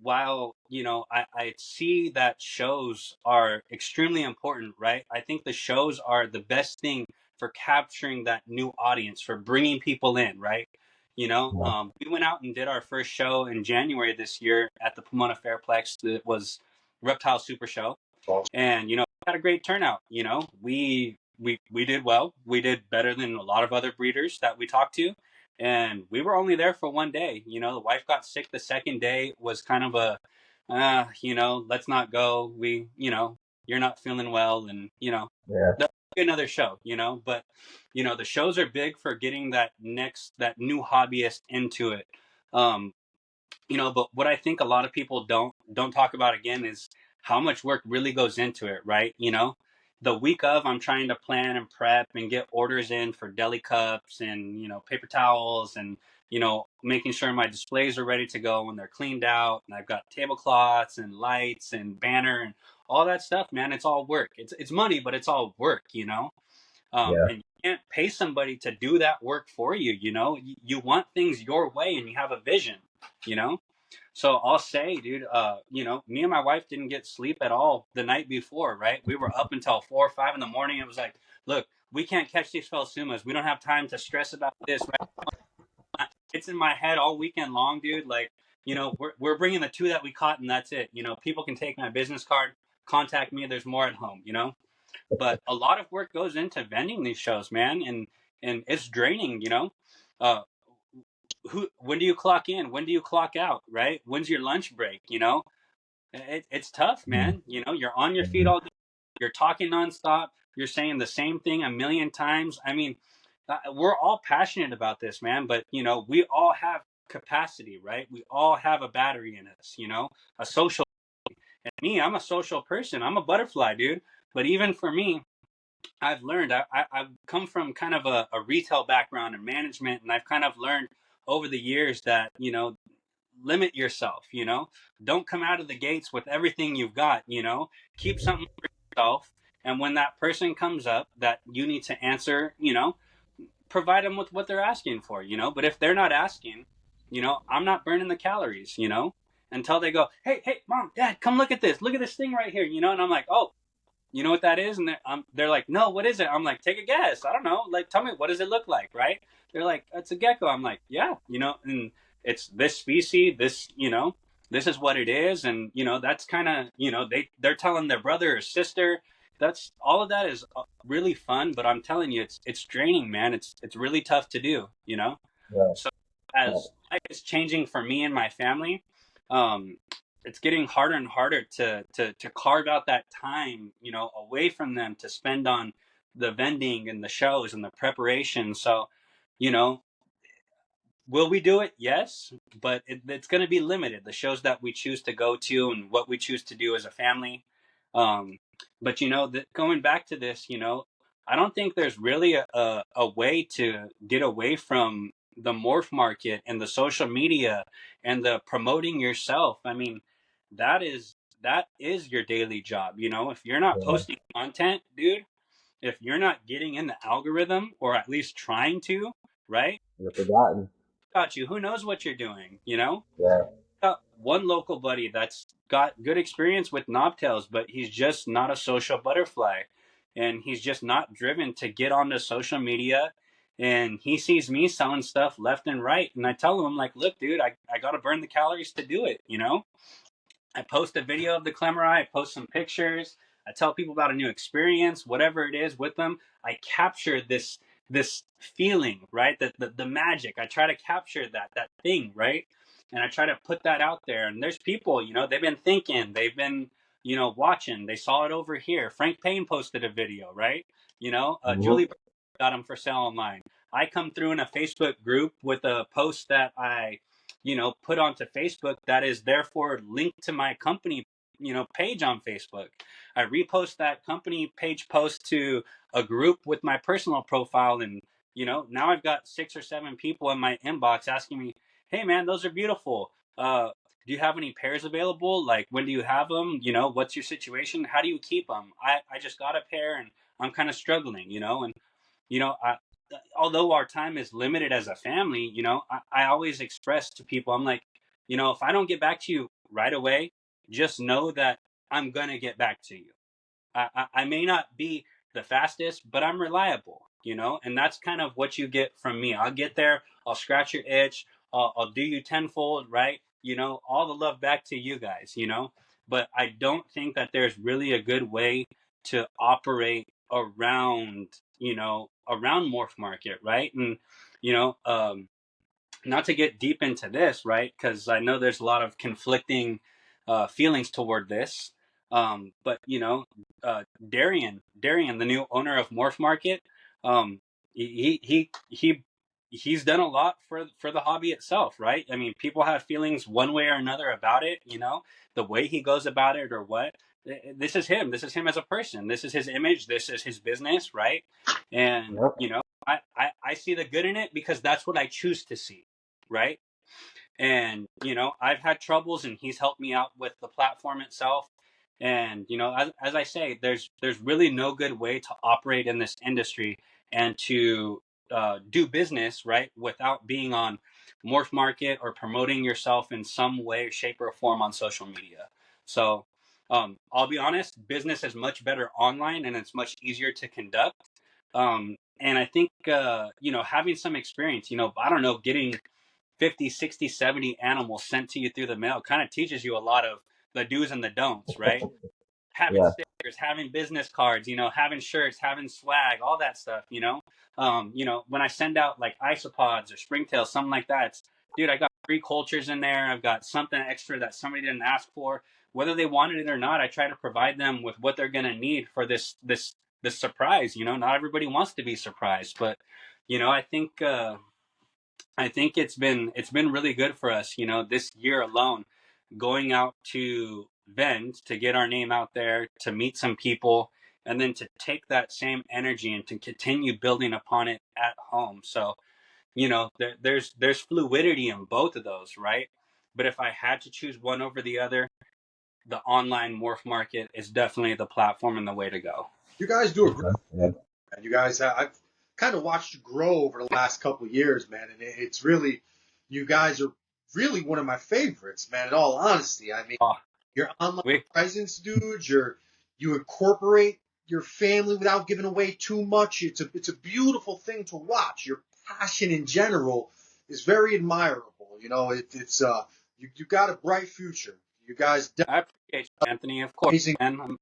while I see that shows are extremely important, right? I think the shows are the best thing for capturing that new audience, for bringing people in, right? Yeah, We went out and did our first show in January this year at the Pomona Fairplex. It was Reptile Super Show, and had a great turnout. We did well. We did better than a lot of other breeders that we talked to, and we were only there for one day. The wife got sick the second day. Was kind of a let's not go. You're not feeling well, and yeah, another show. But the shows are big for getting that new hobbyist into it. um but what I think a lot of people don't talk about again is how much work really goes into it, right? The week of, I'm trying to plan and prep and get orders in for deli cups and paper towels, and making sure my displays are ready to go when they're cleaned out, and I've got tablecloths and lights and banner and all that stuff. Man, it's all work. It's money, but it's all work. yeah, And you can't pay somebody to do that work for you. You want things your way, and you have a vision. you know so I'll say, dude, me and my wife didn't get sleep at all the night before, right? We were up until 4 or 5 in the morning. It was like, look, we can't catch these Phelsumas. We don't have time to stress about this, right? It's in my head all weekend long, dude. Like, we're bringing the 2 that we caught, and that's it. People can take my business card, contact me. There's more at home. But a lot of work goes into vending these shows, man, and it's draining. Uh, when do you clock in? When do you clock out? Right? When's your lunch break? It's tough, man. You're on your feet all day. You're talking nonstop. You're saying the same thing a million times. I mean, we're all passionate about this, man. But we all have capacity, right? We all have a battery in us. A social. And me, I'm a social person. I'm a butterfly, dude. But even for me, I've learned. I've come from kind of a retail background and management, and I've kind of learned over the years that limit yourself. Don't come out of the gates with everything you've got. Keep something for yourself. And when that person comes up that you need to answer, provide them with what they're asking for. But if they're not asking, I'm not burning the calories. Until they go, hey, mom, dad, come look at this. Look at this thing right here. And I'm like, oh, you know what that is? And they're like, no, what is it? I'm like, take a guess. I don't know. Like, tell me, what does it look like? Right? They're like, it's a gecko. I'm like, yeah, and it's this species, this is what it is. And, that's kind of, they're telling their brother or sister. That's all of that is really fun. But I'm telling you, it's draining, man. It's really tough to do, Yeah. So as life is changing for me and my family, um, it's getting harder and harder to carve out that time, away from them to spend on the vending and the shows and the preparation. So, you know, will we do it? Yes, but it's going to be limited. The shows that we choose to go to and what we choose to do as a family. Um, but going back to this, I don't think there's really a way to get away from the morph market and the social media and the promoting yourself. I mean, that is your daily job. If you're not Yeah. posting content, dude, if you're not getting in the algorithm or at least trying to, right? You're forgotten. Got you. Who knows what you're doing? Yeah. Got one local buddy that's got good experience with knobtails, but he's just not a social butterfly, and he's just not driven to get onto social media. And he sees me selling stuff left and right, and I tell him, like, look, dude, I got to burn the calories to do it. I post a video of the Klemmeri, I post some pictures, I tell people about a new experience, whatever it is with them. I capture this feeling, right? The magic. I try to capture that thing, right? And I try to put that out there. And there's people, they've been thinking, they've been, watching. They saw it over here. Frank Payne posted a video, right? Mm-hmm. Julie got them for sale online. I come through in a Facebook group with a post that I put onto Facebook that is therefore linked to my company, page on Facebook. I repost that company page post to a group with my personal profile, and now I've got 6 or 7 people in my inbox asking me, "Hey, man, those are beautiful. Do you have any pairs available? Like, when do you have them? What's your situation? How do you keep them? I just got a pair and I'm kind of struggling, and I, although our time is limited as a family, I always express to people, I'm like, if I don't get back to you right away, just know that I'm going to get back to you. I may not be the fastest, but I'm reliable, and that's kind of what you get from me. I'll get there, I'll scratch your itch, I'll do you tenfold, right? All the love back to you guys, but I don't think that there's really a good way to operate around morph market, right? And, you know, um, not to get deep into this, right? Because I know there's a lot of conflicting feelings toward this. But Darian, the new owner of Morph Market, um, he's done a lot for the hobby itself, right? I mean, people have feelings one way or another about it. The way he goes about it or what. This is him. This is him as a person. This is his image. This is his business, right? And Yep. I see the good in it because that's what I choose to see, right? And I've had troubles, and he's helped me out with the platform itself. And as I say, there's really no good way to operate in this industry and to do business, right, without being on Morph Market or promoting yourself in some way, shape, or form on social media. So I'll be honest, business is much better online, and it's much easier to conduct. And I think having some experience, I don't know, getting 50, 60, 70 animals sent to you through the mail kind of teaches you a lot of the do's and the don'ts, right? Having Yeah. stickers, having business cards, having shirts, having swag, all that stuff. When I send out like isopods or springtails, something like that, dude, I got 3 cultures in there. I've got something extra that somebody didn't ask for. Whether they wanted it or not, I try to provide them with what they're gonna need for this surprise. Not everybody wants to be surprised, but I think it's been really good for us. This year alone, going out to vend to get our name out there, to meet some people, and then to take that same energy and to continue building upon it at home. So there's fluidity in both of those, right? But if I had to choose one over the other, the online morph market is definitely the platform and the way to go. You guys do a great, Yeah. man. You guys, I've kind of watched you grow over the last couple of years, man, and it's really, you guys are really one of my favorites, man. In all honesty, I mean, Oh, your online we presence, dude. You incorporate your family without giving away too much. It's a beautiful thing to watch. Your passion in general is very admirable. It's you got a bright future. You guys I appreciate you, Anthony. Of course, amazing, man.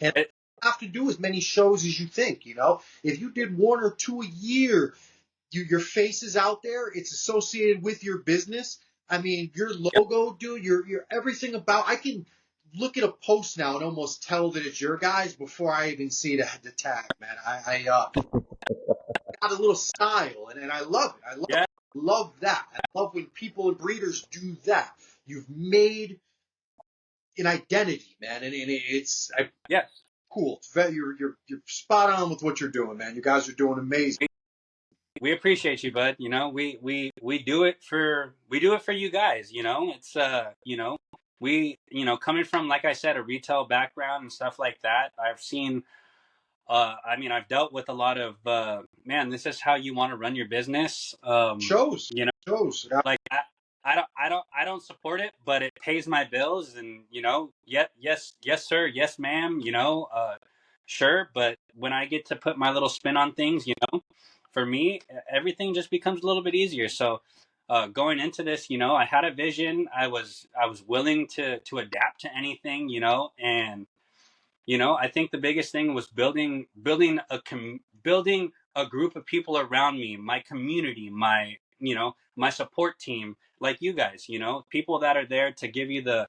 and It, have to do as many shows as you think. If you did 1 or 2 a year, your face is out there. It's associated with your business. I mean, your yeah, logo, dude. Your everything about. I can look at a post now and almost tell that it's your guys before I even see the tag, man. I got a little style, and I love it. yeah, Love that. I love when people and breeders do that. You've made an identity, man, and it's yes. cool. It's very, you're spot on with what you're doing, man. You guys are doing amazing. We appreciate you, bud. We do it for you guys. It's coming from, like I said, a retail background and stuff like that. I've seen. I've dealt with a lot of man. This is how you want to run your business. Shows, You know, shows. like I don't support it, but it pays my bills, and yes sir, yes ma'am. Sure. But when I get to put my little spin on things, for me, everything just becomes a little bit easier. So, going into this, I had a vision. I was willing to adapt to anything, and I think the biggest thing was building a group of people around me, my community, my support team, like you guys, people that are there to give you the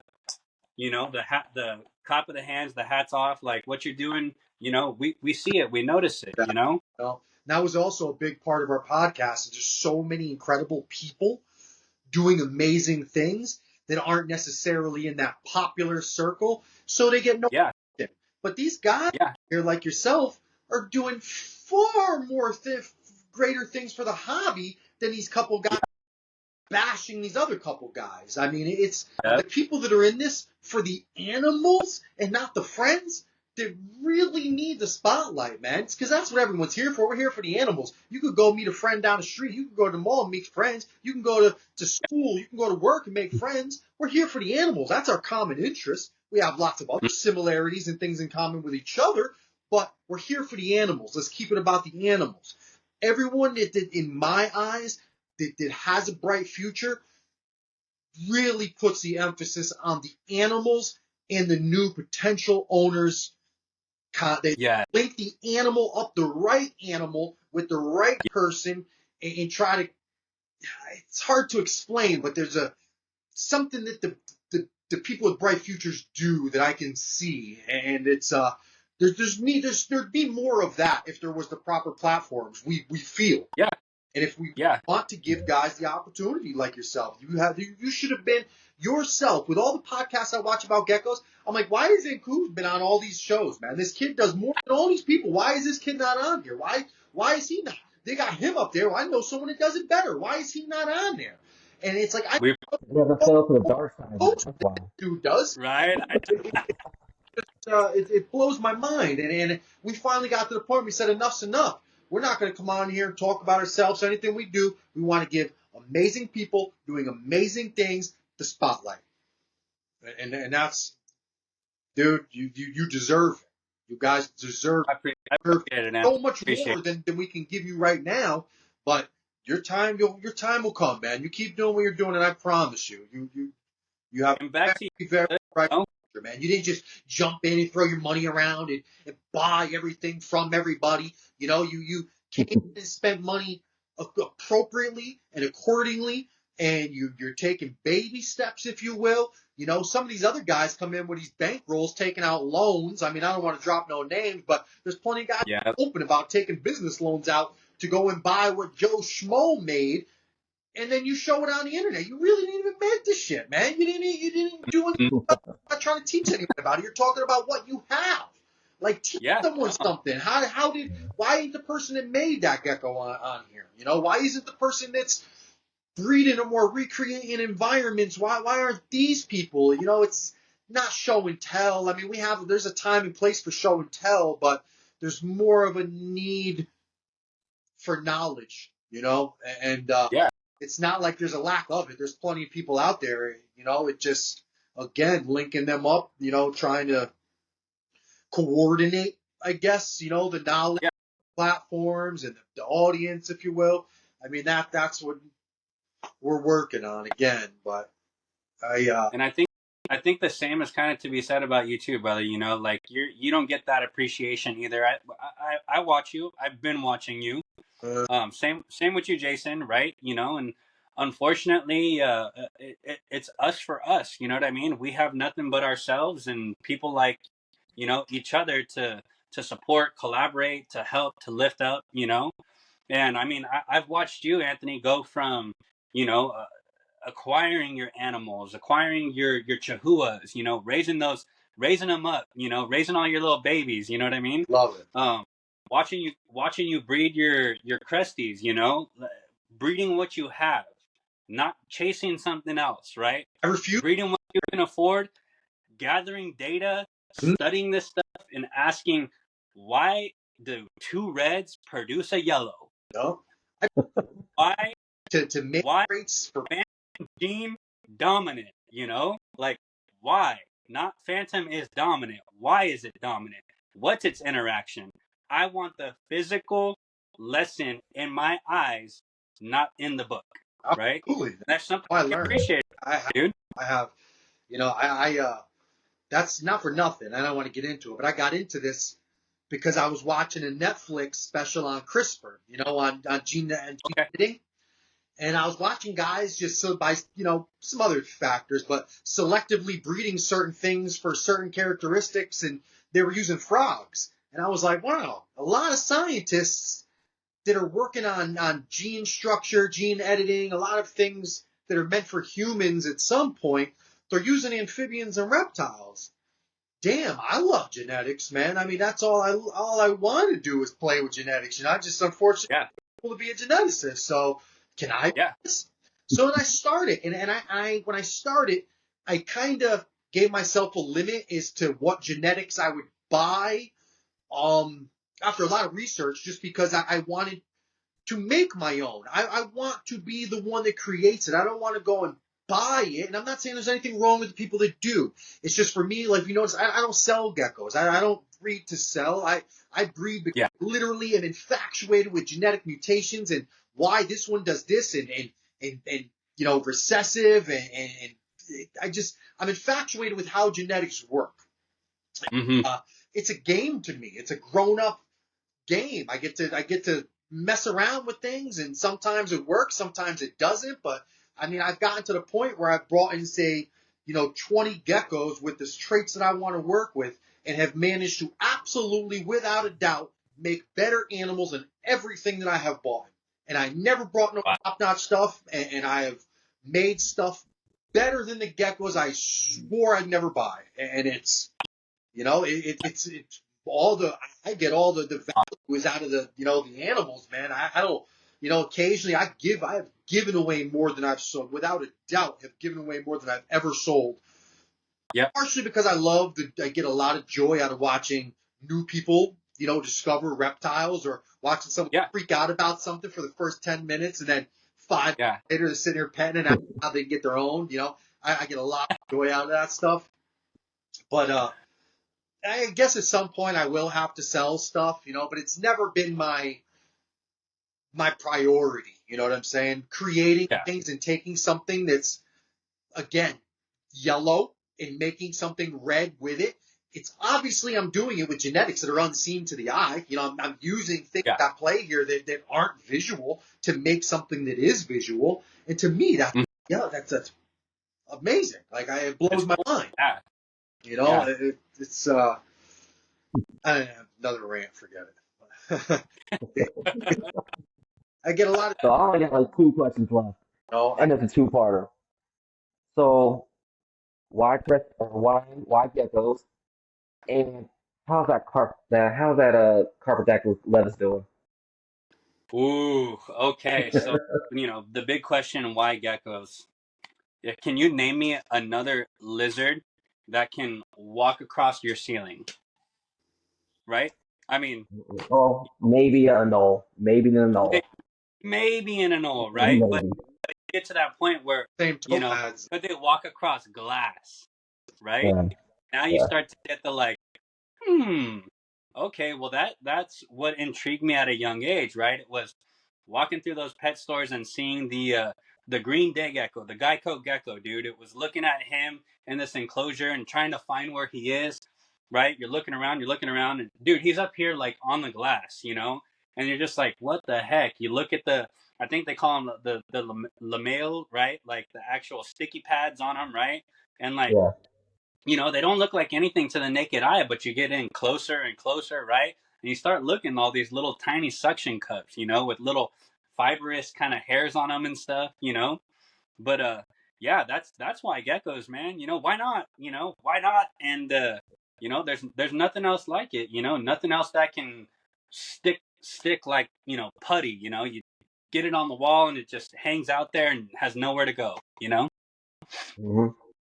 clap of the hands, the hats off, like what you're doing. We see it, we notice it. That was also a big part of our podcast. There's just so many incredible people doing amazing things that aren't necessarily in that popular circle, so they get no. Yeah, But these guys yeah, here, like yourself, are doing far more greater things for the hobby than these couple guys bashing these other couple guys. I mean, it's yeah, the people that are in this for the animals and not the friends that really need the spotlight, man. Because that's what everyone's here for. We're here for the animals. You could go meet a friend down the street. You can go to the mall and meet friends. You can go to school. You can go to work and make friends. We're here for the animals. That's our common interest. We have lots of other similarities and things in common with each other, but we're here for the animals. Let's keep it about the animals. Everyone that in my eyes, that has a bright future really puts the emphasis on the animals and the new potential owners. They yeah, link the animal up, the right animal with the right person, and try to. It's hard to explain, but there's something that the people with bright futures do that I can see, and it's there'd be more of that if there was the proper platforms. We feel. yeah, And if we yeah. want to give guys the opportunity like yourself, you should have been yourself. With all the podcasts I watch about geckos, I'm like, why hasn't Kuz been on all these shows, man? This kid does more than all these people. Why is this kid not on here? Why is he not? They got him up there. Well, I know someone that does it better. Why is he not on there? And it's like, I We Never fell to the dark side. coach That's why. dude does. right. It blows my mind. And we finally got to the point where we said, enough's enough. We're not going to come on here and talk about ourselves. Anything we do, we want to give amazing people doing amazing things the spotlight. And that's, dude, you deserve it. You guys deserve I appreciate it, man. so much Appreciate more than we can give you right now. But your time will come, man. You keep doing what you're doing, and I promise you, you have And back to very, very you, bright oh, future, man. You didn't just jump in and throw your money around and buy everything from everybody. You came and spent money appropriately and accordingly, and you're taking baby steps, if you will. Some of these other guys come in with these bankrolls, taking out loans. I mean, I don't want to drop no names, but there's plenty of guys yeah, open about taking business loans out to go and buy what Joe Schmo made, and then you show it on the internet. You really didn't even make this shit, man. You didn't do anything. I'm not trying to teach anyone about it. You're talking about what you have. Like, teach yeah, someone something. Why ain't the person that made that gecko on here? Why isn't the person that's breeding them or recreating environments? Why aren't these people? It's not show and tell. I mean, there's a time and place for show and tell, but there's more of a need for knowledge, and yeah. it's not like there's a lack of it. There's plenty of people out there, it just, again, linking them up, trying to coordinate, I guess, the knowledge Yeah. platforms and the audience, if you will. I mean, that's what we're working on again, but And I think the same is kind of to be said about you too, brother. Like you don't get that appreciation either. I watch you. I've been watching you. uh, Same with you, Jason. Right? And unfortunately, it's us for us. You know what I mean? We have nothing but ourselves and people like each other to support, collaborate, to help, to lift up. And I mean, I've watched you, Anthony, go from you know acquiring your animals, acquiring your chihuahuas, raising them up, raising all your little babies. You know what I mean? love it. Um, watching you breed your cresties. Breeding what you have, not chasing something else, right? I refuse. Breeding what you can afford, gathering data, studying this stuff, and asking why do two reds produce a yellow? No, Why to make why rates for gene dominant, like why not phantom is dominant, why is it dominant, what's its interaction? I want the physical lesson in my eyes, not in the book, right? absolutely. That's something I I learned. appreciate, dude. I have, I that's not for nothing. I don't want to get into it, but I got into this because I was watching a Netflix special on CRISPR, on gene Okay. editing. And I was watching guys just so by, some other factors, but selectively breeding certain things for certain characteristics, and they were using frogs. And I was like, wow, a lot of scientists that are working on gene structure, gene editing, a lot of things that are meant for humans at some point, they're using amphibians and reptiles. Damn, I love genetics, man. I mean, that's all I want to do is play with genetics. I just unfortunately Yeah. able to be a geneticist. So can I? Yeah. So then I started, and I when I started, I kind of gave myself a limit as to what genetics I would buy. After a lot of research, just because I wanted to make my own. I want to be the one that creates it. I don't want to go and buy it. And I'm not saying there's anything wrong with the people that do. It's just for me, like you notice, I don't sell geckos. I don't breed to sell. I breed because Yeah. I literally am infatuated with genetic mutations and why this one does this and recessive and I'm infatuated with how genetics work. Mm-hmm. It's a game to me. It's a grown up game. I get to mess around with things, and sometimes it works, sometimes it doesn't. But I mean, I've gotten to the point where I've brought in, say, 20 geckos with the traits that I want to work with, and have managed to absolutely, without a doubt, make better animals than everything that I have bought. And I never brought no Wow. top-notch stuff, and I have made stuff better than the geckos I swore I'd never buy. And it's, it's all I get all the values out of the animals, man. I don't, occasionally I have given away more than I've sold, without a doubt, have given away more than I've ever sold. Yeah. Partially because I get a lot of joy out of watching new people, discover reptiles, or watching someone freak out about something for the first 10 minutes and then 5 minutes later they're sitting here petting and how they get their own, I get a lot of joy out of that stuff. But, I guess at some point I will have to sell stuff, but it's never been my my priority. You know what I'm saying? Creating Yeah. things and taking something that's, again, yellow and making something red with it. It's obviously I'm doing it with genetics that are unseen to the eye. You know, I'm using things Yeah. at play here that aren't visual to make something that is visual. And to me, that's amazing. Like, it blows It's my cool. mind. Yeah. You know, Yeah. it's I don't know, another rant. Forget it. I get a lot of, So I only got like two questions left, you know, and it's a two-parter. So why geckos? And how's that carpet lettuce doing? Ooh. Okay. So the big question: why geckos? Yeah, can you name me another lizard that can walk across your ceiling? Right? I mean, Oh, maybe a no, maybe a no, maybe in an owl, right? But maybe. get to that point where same topads. could they walk across glass? Right? Yeah, Now you yeah. start to get the like, hmm. Okay, well that's what intrigued me at a young age, right? It was walking through those pet stores and seeing the Green Day Gecko, the Geico Gecko, dude. It was looking at him in this enclosure and trying to find where he is, right? You're looking around, and dude, he's up here like on the glass, and you're just like, what the heck? You look at I think they call them the lamelle, right? Like the actual sticky pads on them, right? And like Yeah. they don't look like anything to the naked eye, but you get in closer and closer, right? And you start looking at all these little tiny suction cups, with little fibrous kind of hairs on them and stuff. But yeah, that's why geckos, man. Why not? Why not? And there's nothing else like it. Nothing else that can stick like putty. You get it on the wall and it just hangs out there and has nowhere to go. Hmm.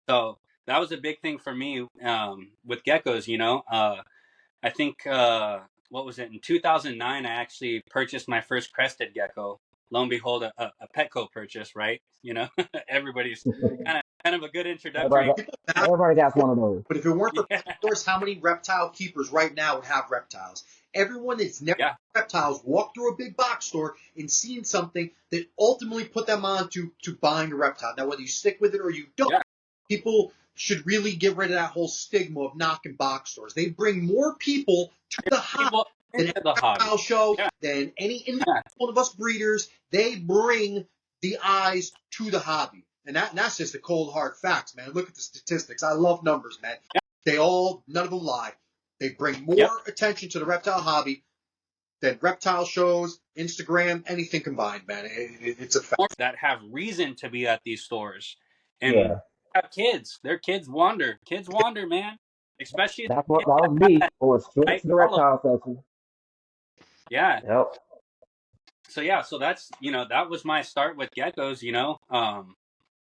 So that was a big thing for me with geckos. I think what was it in 2009? I actually purchased my first crested gecko. Lo and behold, a Petco purchase, right? Everybody's kind of a good Everybody introductory. got, People have, everybody got one of those. but if it weren't for Yeah, pet stores, how many reptile keepers right now would have reptiles? Everyone that's never yeah, had reptiles walked through a big box store and seen something that ultimately put them on to buying a reptile. Now, whether you stick with it or you don't, yeah. people should really get rid of that whole stigma of knocking box stores. They bring more people to the hobby People than into any the hobby. reptile show, Yeah, than any individual yeah, one of us breeders. They bring the eyes to the hobby. And that's just the cold hard facts, man. Look at the statistics. I love numbers, man. yeah, None of them lie. They bring more yep. attention to the reptile hobby than reptile shows, Instagram, anything combined, man. It's a fact. More that have reason to be at these stores, and Yeah, have kids. Their kids wander. Kids wander, man. Especially the that kids that was have me. that Going straight right to the follow. reptile section. Yeah, Yep. so yeah, so that's that was my start with geckos,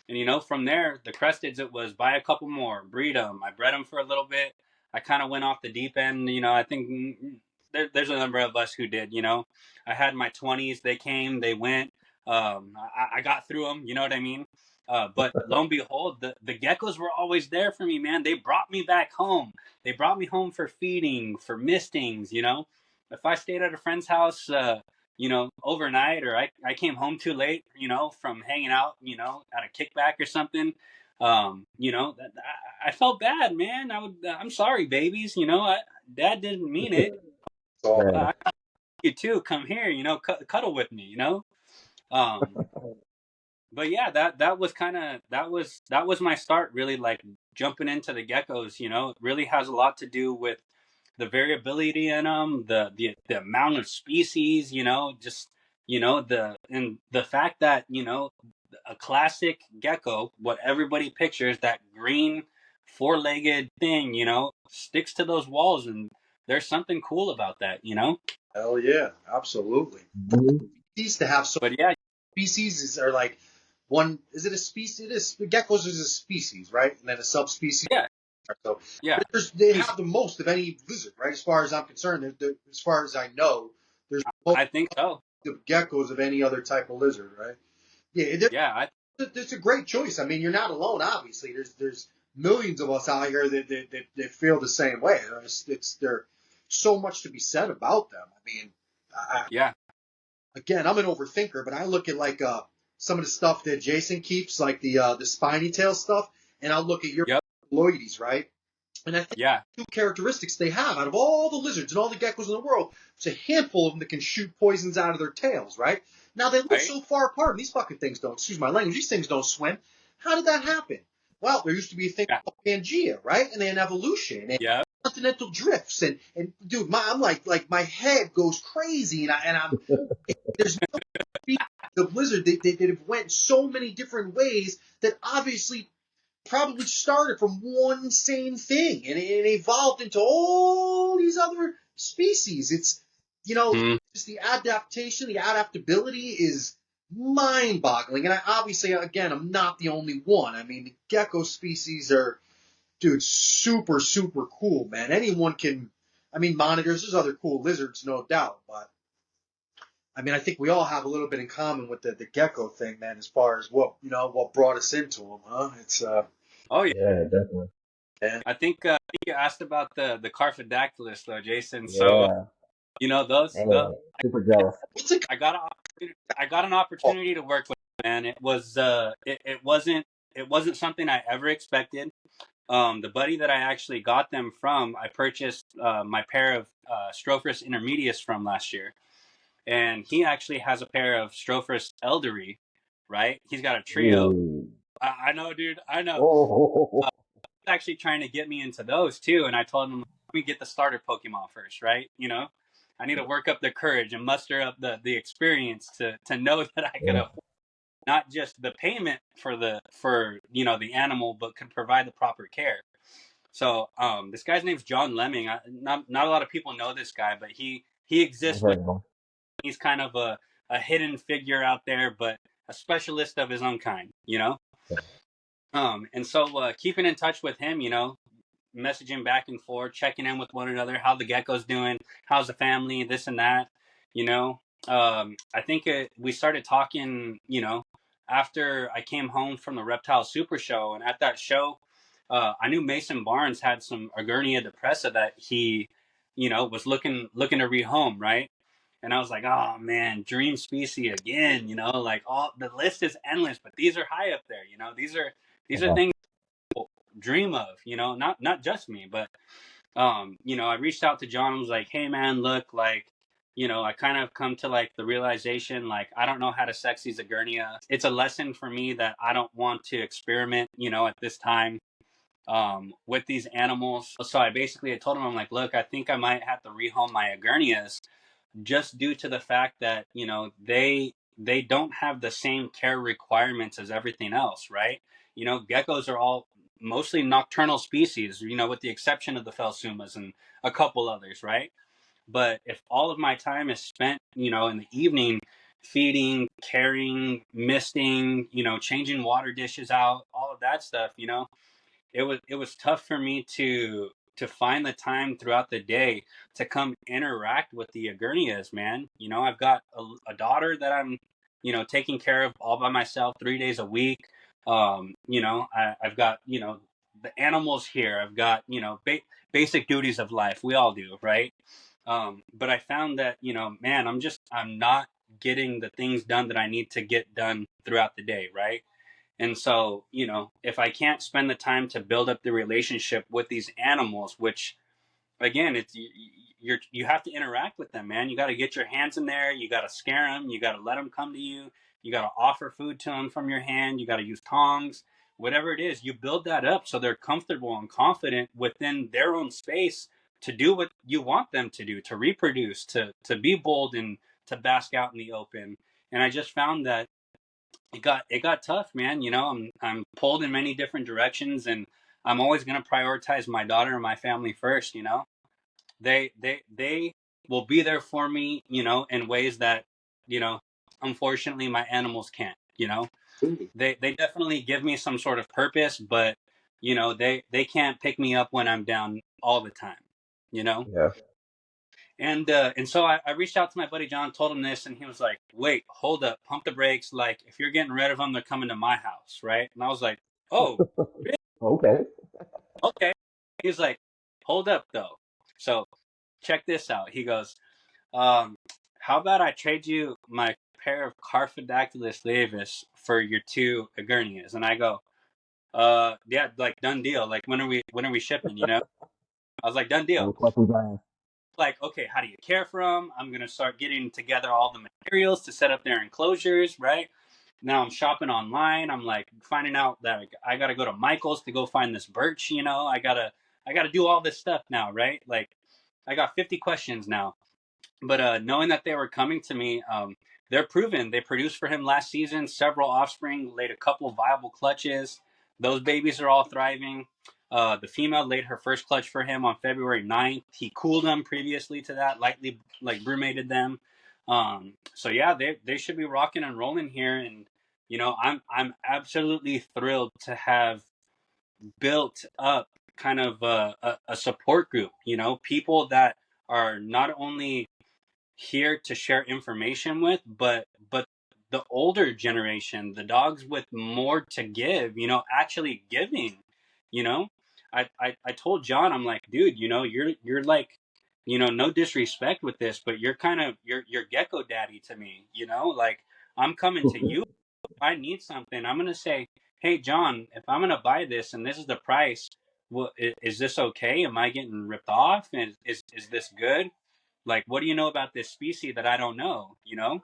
and from there the cresteds, it was buy a couple more, breed them. I bred them for a little bit. I kind of went off the deep end. I think there's a number of us who did. I had my 20s. They came, they went. I got through them. You know what I mean? But lo and behold, the geckos were always there for me, man. They brought me back home. They brought me home for feeding, for mistings. If I stayed at a friend's house, overnight, or I came home too late, from hanging out, at a kickback or something. I felt bad, man. I'm sorry, babies. Dad didn't mean it. So Man. I want you too. Come here, cuddle with me. Um, but yeah, that was kind of that was my start, really, like jumping into the geckos. It really has a lot to do with the variability in them, the amount of species, just the fact that a classic gecko, what everybody pictures, that green four-legged thing, sticks to those walls, and there's something cool about that. hell yeah, absolutely. Mhm. These to have so But yeah, are like one. Is it a species? It is. Geckos is a species, right? And then a subspecies. yeah, So yeah. they He's, have the most of any lizard, right? As far as I'm concerned, as far as I know, there's the most I think so. of geckos of any other type of lizard, right? Yeah, Yeah, it's a great choice. I mean, you're not alone. Obviously, there's millions of us out here that feel the same way. There's so much to be said about them. I mean, yeah. again, I'm an overthinker, but I look at like some of the stuff that Jason keeps, like the spiny tail stuff, and I'll look at your Lloydies, right? And I think two characteristics they have out of all the lizards and all the geckos in the world, there's a handful of them that can shoot poisons out of their tails, right? Now they live so far apart, and these fucking things don't, excuse my language, these things don't swim. How did that happen? Well, there used to be a thing called Pangea, right? And then evolution and continental drifts, and dude, I'm like my head goes crazy, and I'm there's no the blizzard they have went so many different ways that obviously probably started from one same thing, and it evolved into all these other species. It's, just the adaptation, the adaptability is mind-boggling. And I obviously, again, I'm not the only one. I mean, the gecko species are, dude, super, super cool, man. Anyone can, monitors, there's other cool lizards, no doubt, but I mean, I think we all have a little bit in common with the gecko thing, man, as far as what brought us into them, huh? It's, oh, yeah, definitely. Yeah. I think you asked about the Carphodactylus, though, Jason. Yeah. So, those. Super jealous. I got an opportunity to work with them, man. It was it wasn't something I ever expected. The buddy that I actually got them from, I purchased my pair of Strophus intermedius from last year, and he actually has a pair of Strophus elderi, right? He's got a trio. I know, dude. I know. Actually trying to get me into those too, and I told him, let me get the starter Pokemon first, right? I need to work up the courage and muster up the experience to know that I could afford not just the payment for the animal, but could provide the proper care. So this guy's name's John Lemming. Not a lot of people know this guy, but he exists. He's kind of a hidden figure out there, but a specialist of his own kind. And so keeping in touch with him, messaging back and forth, checking in with one another, how the gecko's doing, how's the family, this and that, I think we started talking, after I came home from the Reptile Super Show, and at that show, I knew Mason Barnes had some Agurnia depressa that he, was looking to rehome, right? And I was like, oh man, dream species again, like all the list is endless, but these are high up there, these are things people dream of, not just me, but I reached out to John and was like, hey man, look, like, I kind of come to like the realization, like, I don't know how to sex these Agurnia. It's a lesson for me that I don't want to experiment, at this time, with these animals. So I told him, I'm like, look, I think I might have to rehome my Agurnias, just due to the fact that they don't have the same care requirements as everything else, right? Geckos are all mostly nocturnal species, with the exception of the Phelsumas and a couple others, right? But if all of my time is spent, in the evening, feeding, caring, misting, changing water dishes out, all of that stuff, it was tough for me to find the time throughout the day to come interact with the Agurnias, man. I've got a daughter that I'm, taking care of all by myself 3 days a week. I've got, the animals here. I've got, basic duties of life. We all do, right? But I found that, man, I'm not getting the things done that I need to get done throughout the day, right? And so, if I can't spend the time to build up the relationship with these animals, which again, it's you have to interact with them, man. You got to get your hands in there. You got to scare them. You got to let them come to you. You got to offer food to them from your hand. You got to use tongs, whatever it is. You build that up so they're comfortable and confident within their own space to do what you want them to do, to reproduce, to be bold and to bask out in the open. And I just found that it got tough, man. I'm pulled in many different directions, and I'm always going to prioritize my daughter and my family first. They will be there for me, in ways that, unfortunately my animals can't. They definitely give me some sort of purpose, but they can't pick me up when I'm down all the time. Yeah. And so I reached out to my buddy John, told him this, and he was like, wait, hold up, pump the brakes. Like, if you're getting rid of them, they're coming to my house, right? And I was like, oh, okay. He was like, hold up, though. So check this out. He goes, how how about I trade you my pair of Carphodactylus laevis for your 2 Agurnias? And I go, yeah, like done deal. Like when are we shipping? You know, I was like, done deal. What questions I ask? Like, okay, how do you care for them? I'm gonna start getting together all the materials to set up their enclosures, right? Now I'm shopping online. I'm like finding out that I gotta go to Michael's to go find this birch. You know, I gotta do all this stuff now, right? Like, I got 50 questions now. But knowing that they were coming to me, they're proven. They produced for him last season, several offspring, laid a couple viable clutches. Those babies are all thriving. The female laid her first clutch for him on February 9th. He cooled them previously to that, lightly like brumated them. So yeah, they should be rocking and rolling here, and you know I'm absolutely thrilled to have built up kind of a support group. You know, people that are not only here to share information with, but the older generation, the dogs with more to give, you know, actually giving, you know. I told John, I'm like, dude, you know, you're like, you know, no disrespect with this, but you're kind of you're gecko daddy to me, you know, like I'm coming to you. If I need something, I'm gonna say, hey John, if I'm gonna buy this and this is the price, well, is this okay? Am I getting ripped off? And is this good? Like, what do you know about this species that I don't know, you know?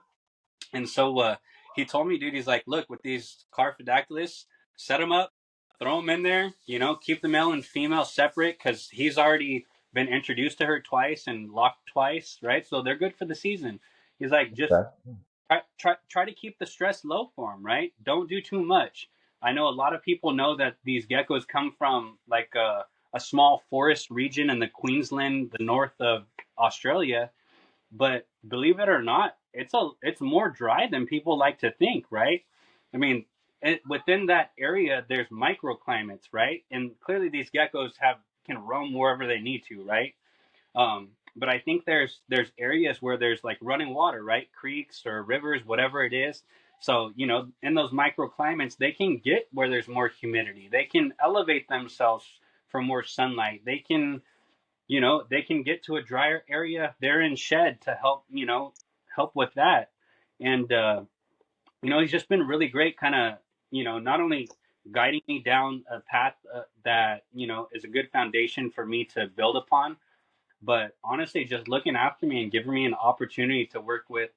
And so he told me, dude, he's like, look, with these Carphodactylus, set them up, throw them in there, you know, keep the male and female separate because he's already been introduced to her twice and locked twice, right? So they're good for the season. He's like, just Okay. try to keep the stress low for them, right? Don't do too much. I know a lot of people know that these geckos come from like a small forest region in the Queensland, the north of Australia, but believe it or not, it's more dry than people like to think, right? I mean, within that area, there's microclimates, right? And clearly, these geckos have can roam wherever they need to, right? But I think there's areas where there's like running water, right? Creeks or rivers, whatever it is. So you know, in those microclimates, they can get where there's more humidity. They can elevate themselves for more sunlight. They can, you know, they can get to a drier area. They're in shed to help, you know, help with that. And you know, he's just been really great, kind of, you know, not only guiding me down a path that you know is a good foundation for me to build upon, but honestly, just looking after me and giving me an opportunity to work with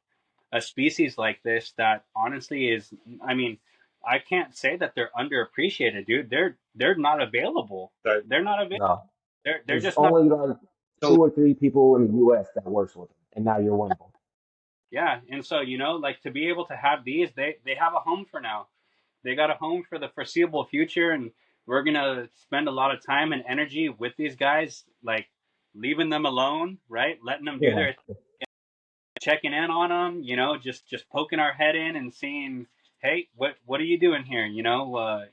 a species like this that honestly is, I mean, I can't say that they're underappreciated, dude. They're not available. Right. They're not available. No, They're there's just not. only like So 2 or 3 people in the U.S. that works with them, and now you're one of them. Yeah, and so you know, like to be able to have these, they have a home for now. They got a home for the foreseeable future, and we're gonna spend a lot of time and energy with these guys, like leaving them alone, right? Letting them do Yeah, their checking in on them, you know, just poking our head in and seeing, hey, what are you doing here? You know,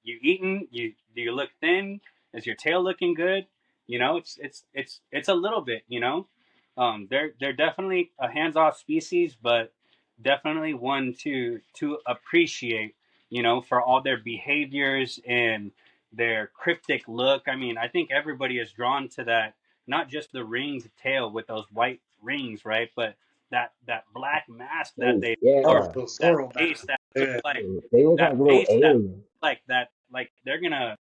you eating? You do you look thin? Is your tail looking good? You know, it's a little bit, you know. They're definitely a hands off species, but definitely one to appreciate, you know, for all their behaviors and their cryptic look. I mean, I think everybody is drawn to that, not just the ringed tail with those white rings, right? But that black mask that they, or yeah. those that sorrel face mask. that looks Yeah. like They look like that little face that aliens. like that, like they're gonna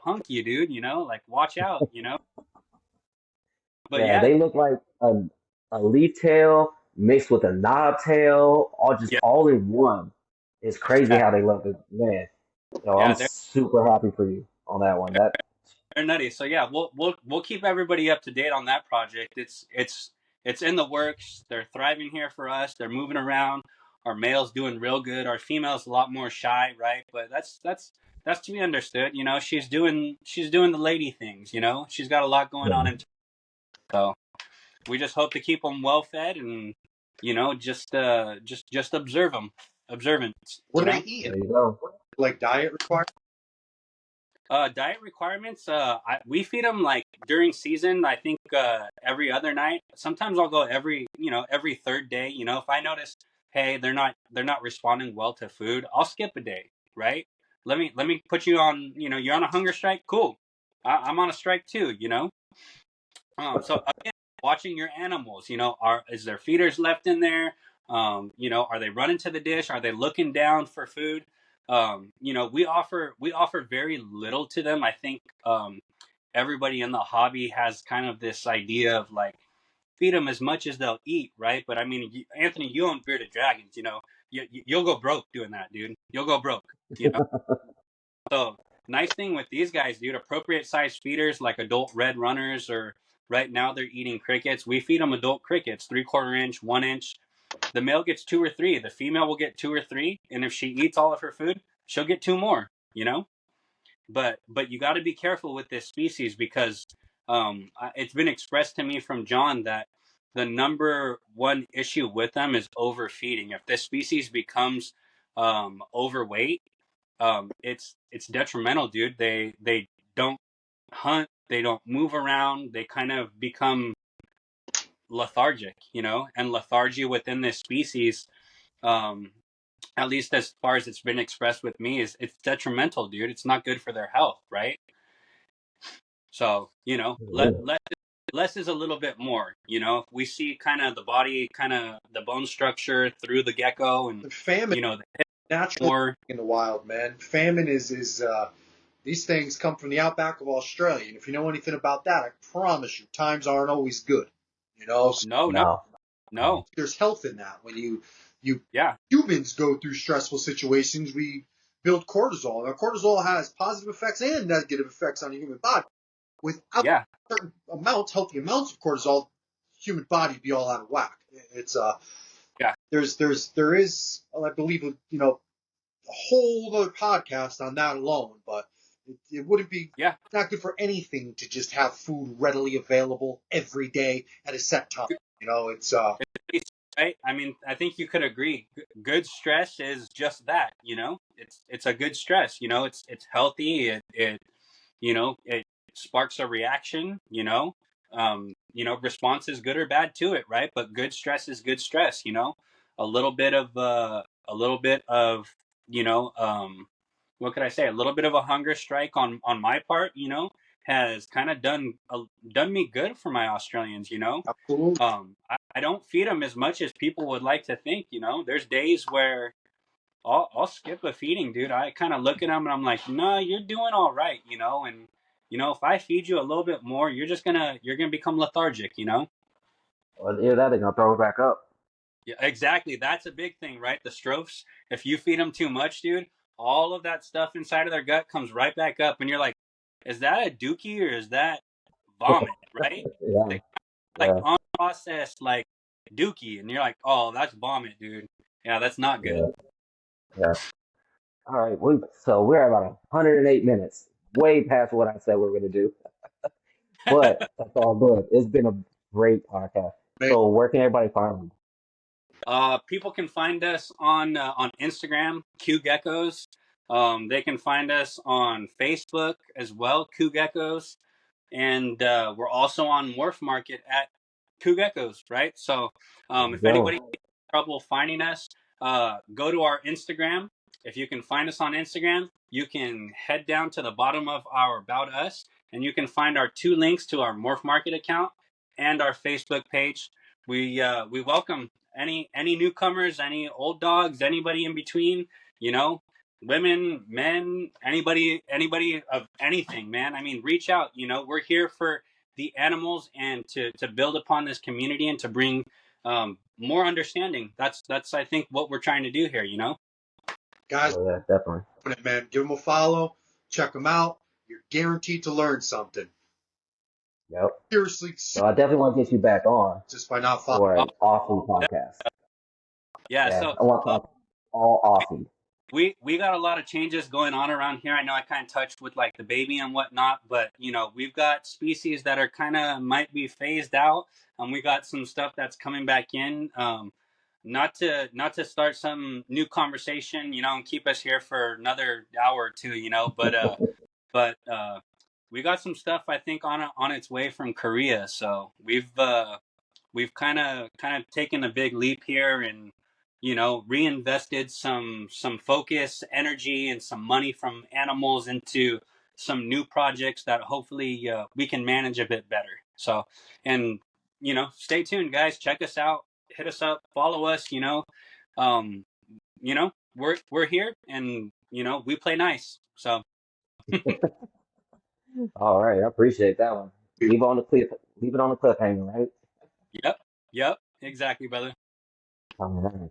punk you, dude. You know, like watch out, you know. But Yeah, yeah, they look like a leaf tail mixed with a knob tail, all just yeah, all in one. It's crazy yeah, how they look. Man, so yeah. I'm super happy for you on that one. That They're nutty. So yeah, we'll keep everybody up to date on that project. It's in the works. They're thriving here for us. They're moving around. Our male's doing real good. Our female's a lot more shy, right? But that's to be understood. You know, she's doing the lady things. You know, she's got a lot going on, yeah, and so we just hope to keep them well fed and you know just observe them, observance. What You do they know. eat? there you go. Like diet required? Diet requirements. We feed them like during season. I think every other night. Sometimes I'll go every third day. You know, if I notice, hey, they're not responding well to food, I'll skip a day. Right? Let me put you on. You know, you're on a hunger strike. Cool. I'm on a strike too. You know. So again, watching your animals. Is there feeders left in there? Are they running to the dish? Are they looking down for food? We offer very little to them. I think everybody in the hobby has kind of this idea of like feed them as much as they'll eat, right? But I mean, Anthony, you own Bearded Dragons. You'll go broke doing that, dude. You'll go broke. So nice thing with these guys, dude. Appropriate size feeders like adult red runners, or right now they're eating crickets. We feed them adult crickets, 3/4 inch, 1 inch. The male gets 2 or 3. The female will get 2 or 3, and if she eats all of her food, she'll get 2 more. But you got to be careful with this species because it's been expressed to me from John that the number one issue with them is overfeeding. If this species becomes overweight, it's detrimental, dude. They don't hunt, they don't move around, they kind of become lethargic, and lethargy within this species, at least as far as it's been expressed with me, is it's detrimental, dude. It's not good for their health, right? So, less is a little bit more. We see kind of the body, kind of the bone structure through the gecko, and The famine, the naturally more. in the wild, man. Famine is these things come from the outback of Australia, and if you know anything about that, I promise you, times aren't always good. So No. there's health in that. When you Yeah. humans go through stressful situations, we build cortisol. Now, cortisol has positive effects and negative effects on the human body. Without Yeah. certain amounts, healthy amounts of cortisol, human body would be all out of whack. It's Yeah. there is, I believe, a whole other podcast on that alone, but it wouldn't be, Yeah. it's not good for anything to just have food readily available every day at a set time. It's Right? I mean, I think you could agree. Good stress is just that. It's a good stress. It's healthy. It sparks a reaction. Response is good or bad to it, right? But good stress is good stress. A little bit of what could I say? A little bit of a hunger strike on my part. Has kind of done me good for my Australians. absolutely. I don't feed them as much as people would like to think. There's days where I'll skip a feeding, dude. I kind of look at them and I'm like, no, you're doing all right, and if I feed you a little bit more, you're gonna become lethargic. Well, either that, they're gonna throw it back up. Yeah, exactly. That's a big thing, right? The strophs. If you feed them too much, dude, all of that stuff inside of their gut comes right back up, and you're like, is that a dookie or is that vomit, right? Yeah, Like yeah, unprocessed, like dookie, and you're like, oh, that's vomit, dude. Yeah, that's not good. yeah, yeah. All right, so we're at about 108 minutes, way past what I said we are gonna do, but that's all good. It's been a great podcast. So where can everybody find you? People can find us on Instagram, KEW Geckos. They can find us on Facebook as well, KEW Geckos, and we're also on Morph Market at KEW Geckos, right? So There you if anybody go. has trouble finding us, go to our Instagram. If you can find us on Instagram, you can head down to the bottom of our About Us, and you can find our 2 links to our Morph Market account and our Facebook page. We welcome any newcomers, any old dogs, anybody in between. Women, men, anybody of anything, man. I mean, reach out. We're here for the animals and to build upon this community and to bring more understanding. That's I think what we're trying to do here. Guys, Oh yeah, definitely. man, give them a follow, check them out. You're guaranteed to learn something. Yep. Seriously, So I definitely want to get you back on just by not following. for an awesome podcast. Yeah. Yeah, So I want to talk all awesome. we got a lot of changes going on around here. I know I kind of touched with like the baby and whatnot, but we've got species that are kind of might be phased out, and we got some stuff that's coming back in. Not to start some new conversation, and keep us here for another hour or two, but we got some stuff I think on its way from Korea. So we've kind of taken a big leap here and reinvested some focus, energy, and some money from animals into some new projects that hopefully we can manage a bit better. So, and stay tuned, guys. Check us out. Hit us up. Follow us. Um, we're here, and we play nice. So All right, I appreciate that one. Leave it on the cliffhanger, right? yep, exactly, brother. All right.